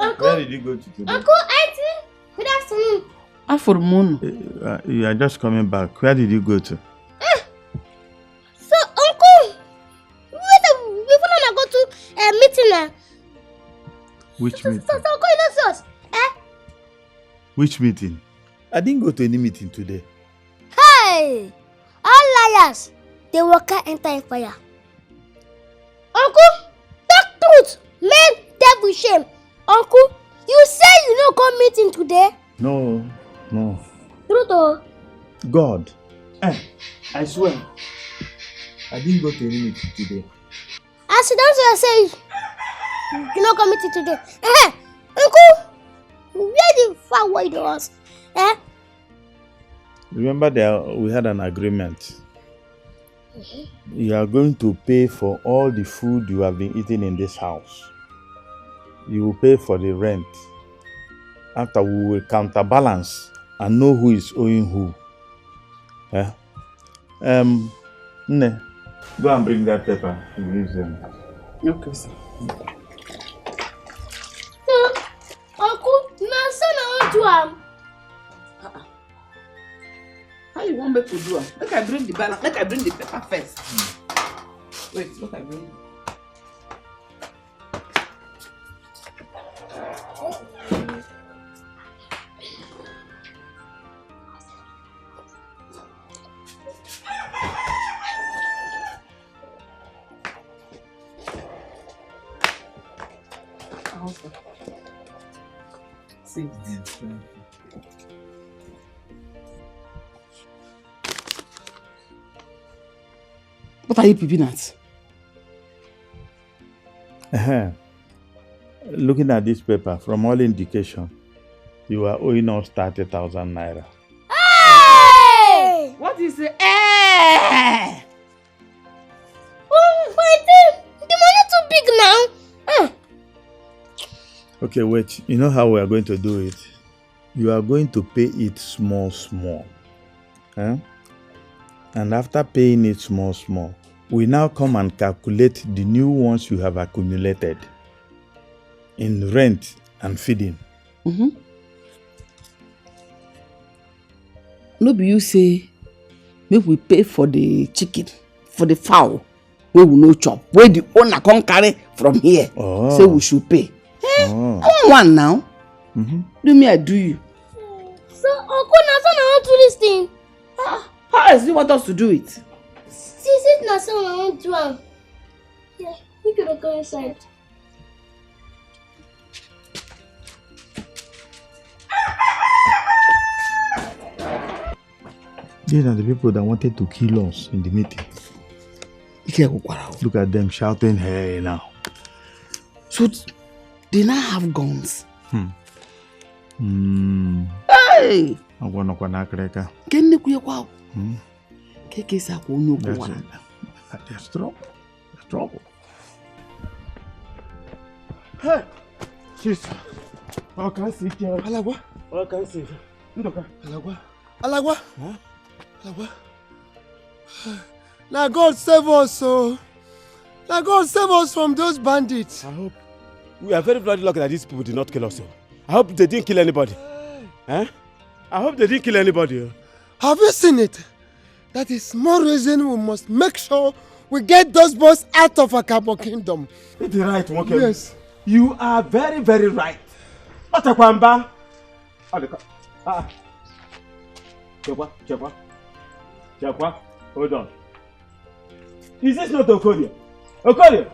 Uncle, where did you go to today? Uncle, Auntie, good afternoon. Afternoon. You are just coming back. Where did you go to? So, Uncle, before I go to a meeting now. Which meeting? So, Uncle, you know us. Which meeting? I didn't go to any meeting today. Hey! All liars, they will not enter in fire. Uncle, that truth made devil shame. Uncle, you say you don't go meeting today? No. Truth oh? God. I swear. I didn't go to any meeting today. As you don't say you don't go meeting today. Uncle, where the fuck were you was? Remember that we had an agreement. You are going to pay for all the food you have been eating in this house. You will pay for the rent. After, we will counterbalance and know who is owing who. Nne, go and bring that paper. Use them. Okay, sir. Uncle, my son I want to How you want me to do it? Make I bring the balance. Make I bring the paper first. Wait, look, I bring. See. What are you peeping at? Looking at this paper, from all indication, you are owing us 30,000 naira. Hey! What is it? Hey! Oh, the money too big now. Okay, wait. You know how we are going to do it? You are going to pay it small. And after paying it small, we now come and calculate the new ones you have accumulated in rent and feeding. No be you say, make we pay for the chicken, for the fowl, where we no chop, where the owner come carry from here. Say we should pay. One now. Do me, I do you. So, Uncle, now son I want to do this thing. How else do you want us to do it? Since it now son I want to do. Yeah, you can go inside. These are the people that wanted to kill us in the meeting. Look at them shouting, hey now. So, they now have guns. Hey! There's trouble. Hey, sister. Oh, can I see you? Alagwa. Oh, can I see you? Alagwa. Alagwa. Huh? Alagwa. Now God save us, so. Now God save us from those bandits. I hope. We are very bloody lucky that these people did not kill us. I hope they didn't kill anybody. Huh? I hope they didn't kill anybody. Have you seen it? That is more reason we must make sure we get those boys out of Akabo Kingdom. It's right, Mokem. Yes. You are very, very right. Otakwamba. Chekwa. Hold on. Is this not Okorie? Okorie!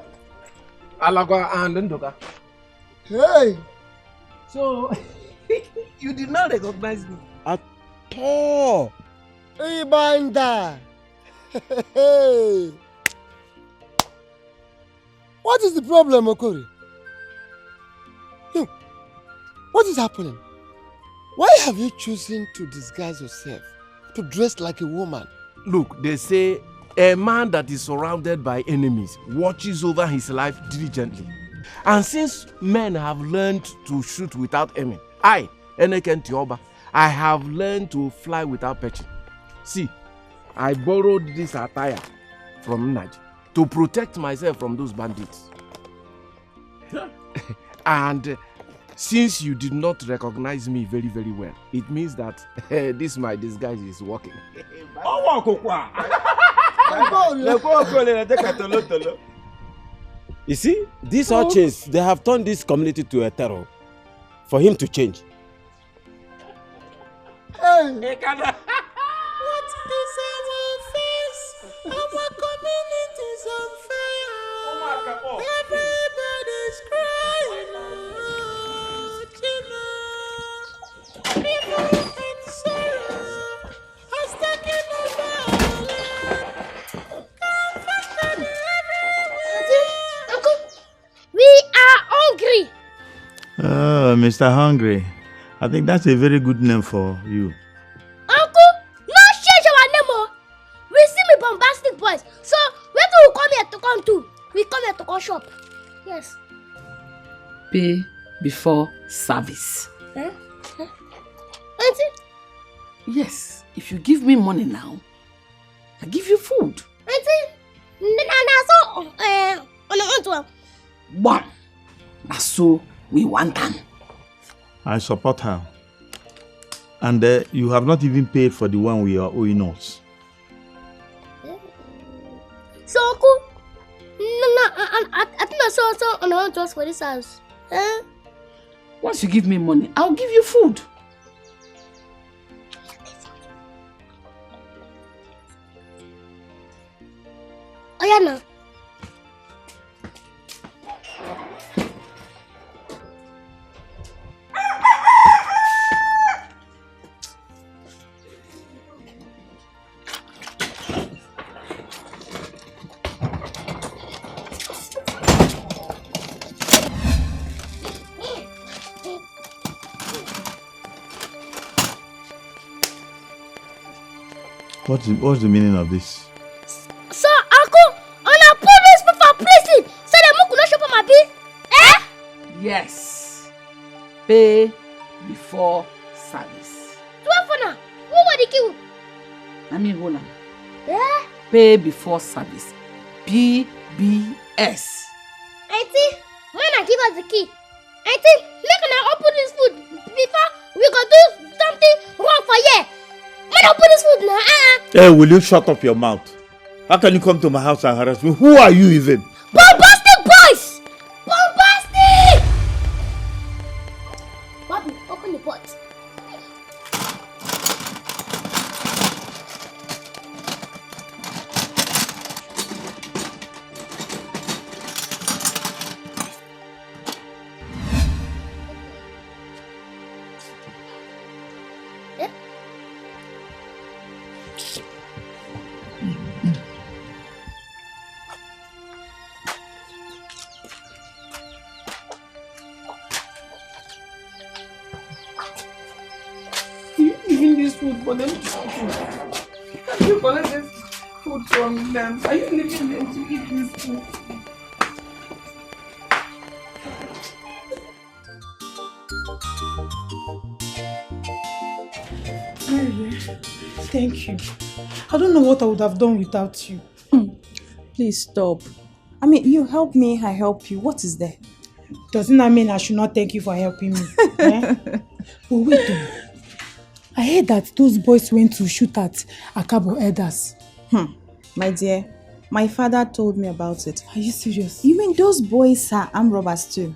Alagwa and Ndoka. Hey! So, you did not recognize me? At all. Ibanda! Hey! What is the problem, Okori? What is happening? Why have you chosen to disguise yourself, to dress like a woman? Look, they say a man that is surrounded by enemies watches over his life diligently. And since men have learned to shoot without aiming, I, Eneken Tioba, I have learned to fly without perching. See, I borrowed this attire from Naj to protect myself from those bandits. And since you did not recognize me very, very well, it means that this my disguise is working. You see, these all change. They have turned this community to a terror. For him to change. Hey! What is our face? Our community is on fire. Everybody's crying out, People in sorrow has taken over. Confronting everywhere. Uncle, we are hungry. Oh, Mr. Hungry. I think that's a very good name for you. Uncle, no change our name, oh. We see me bombastic boys. So, where do we come here to come to? We come here to come shop. Yes. Pay before service. Huh? Auntie? Yes, if you give me money now, I give you food. Auntie, One. So we want them. I support her. And you have not even paid for the one we are owing us. So, Uncle, I think I saw on the just for this house. Once you give me money, I'll give you food. Oh, yeah, no. What's the meaning of this? So, Uncle, on a police for prison, so the moon could not shop on my bill? Yes. Pay before service. 12 for now. Who were the kill? I mean, hold on. Yeah? Pay before service. PBS. Auntie, when I give us the key, Auntie, make us open this food before we go do something wrong for you. When I open this food now, Hey, will you shut up your mouth? How can you come to my house and harass me? Who are you even? Bombastic boys! Bombastic! Bobby, open the pot. Food for them to eat. Can you collect this food from them? Are you leaving them to eat this food? Mary, thank you. I don't know what I would have done without you. Please stop. I mean, you help me, I help you. What is there? Doesn't that mean I should not thank you for helping me? Eh? But wait, I heard that those boys went to shoot at Akabo elders. My dear, my father told me about it. Are you serious? You mean those boys are armed robbers too?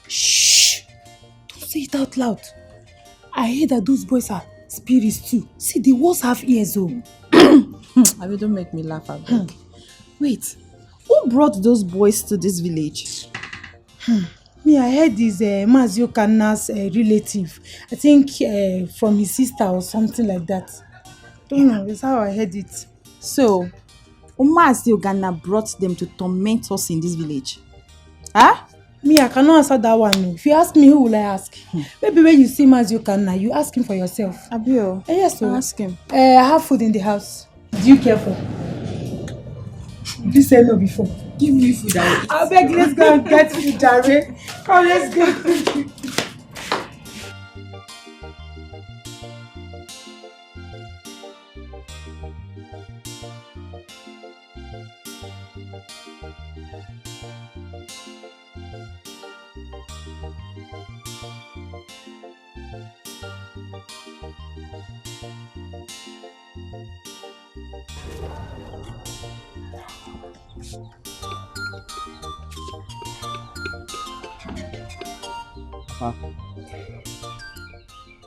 Shh! Don't say it out loud. I heard that those boys are spirits too. See, the walls have ears, oh. I mean, don't make me laugh at them. Wait, who brought those boys to this village? Me, I heard this Mazio Kana's relative. I think from his sister or something like that. Don't know, that's how I heard it. So, Mazio Ghana brought them to torment us in this village? Huh? Me, I cannot answer that one. No. If you ask me, who will I ask? Maybe when you see Mazio Kana, you ask him for yourself. Abio, yes, so ask him. I have food in the house. Do you care for? You said no before. Give me food. I beg, let's go and get food, Jare. Come, let's go.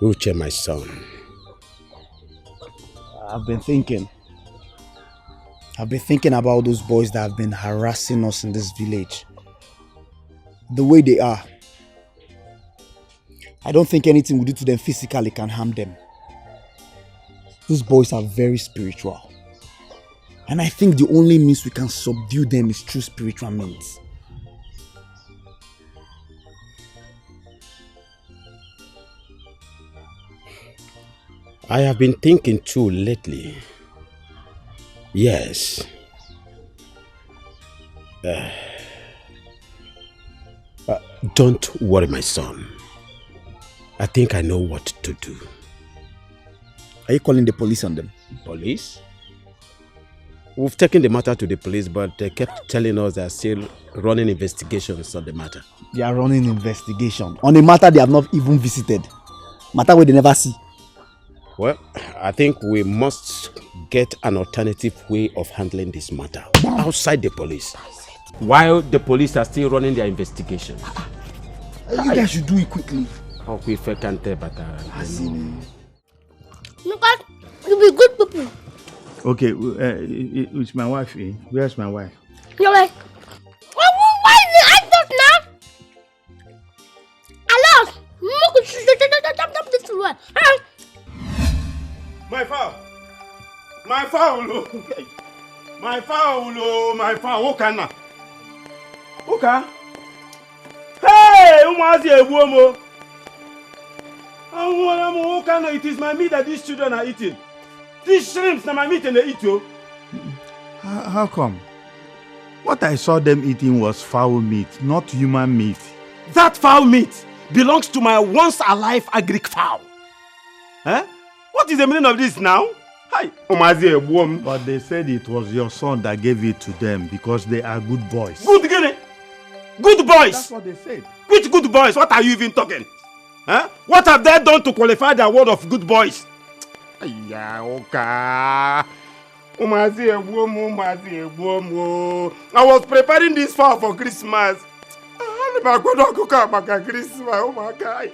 Uche, my son. I've been thinking about those boys that have been harassing us in this village. The way they are. I don't think anything we do to them physically can harm them. Those boys are very spiritual. And I think the only means we can subdue them is through spiritual means. I have been thinking too lately. Yes. Don't worry, my son. I think I know what to do. Are you calling the police on them? Police? We've taken the matter to the police, but they kept telling us they're still running investigations on the matter. They are running investigation on a matter they have not even visited. Matter where they never see. Well, I think we must get an alternative way of handling this matter outside the police. While the police are still running their investigation. You guys should do it quickly. Oh, we can't tell, but Look at, you be good people. Okay, it's my wife. Where's my wife? You're like, why is it I don't know? Hello, this one. My fowl! My fowl! My fowl! My fowl! Okana! Oka! Hey! Umazi ebuomo! Okana, it is my meat that these children are eating. These shrimps are my meat and they eat you. How come? What I saw them eating was fowl meat, not human meat. That fowl meat belongs to my once alive agric fowl. Huh? What is the meaning of this now? Hi, but they said it was your son that gave it to them because they are good boys. Good guinea? Good boys? That's what they said. Which good boys? What are you even talking? Huh? What have they done to qualify their word of good boys? I was preparing this fowl for Christmas. I'm going to cook up Christmas. Oh my God.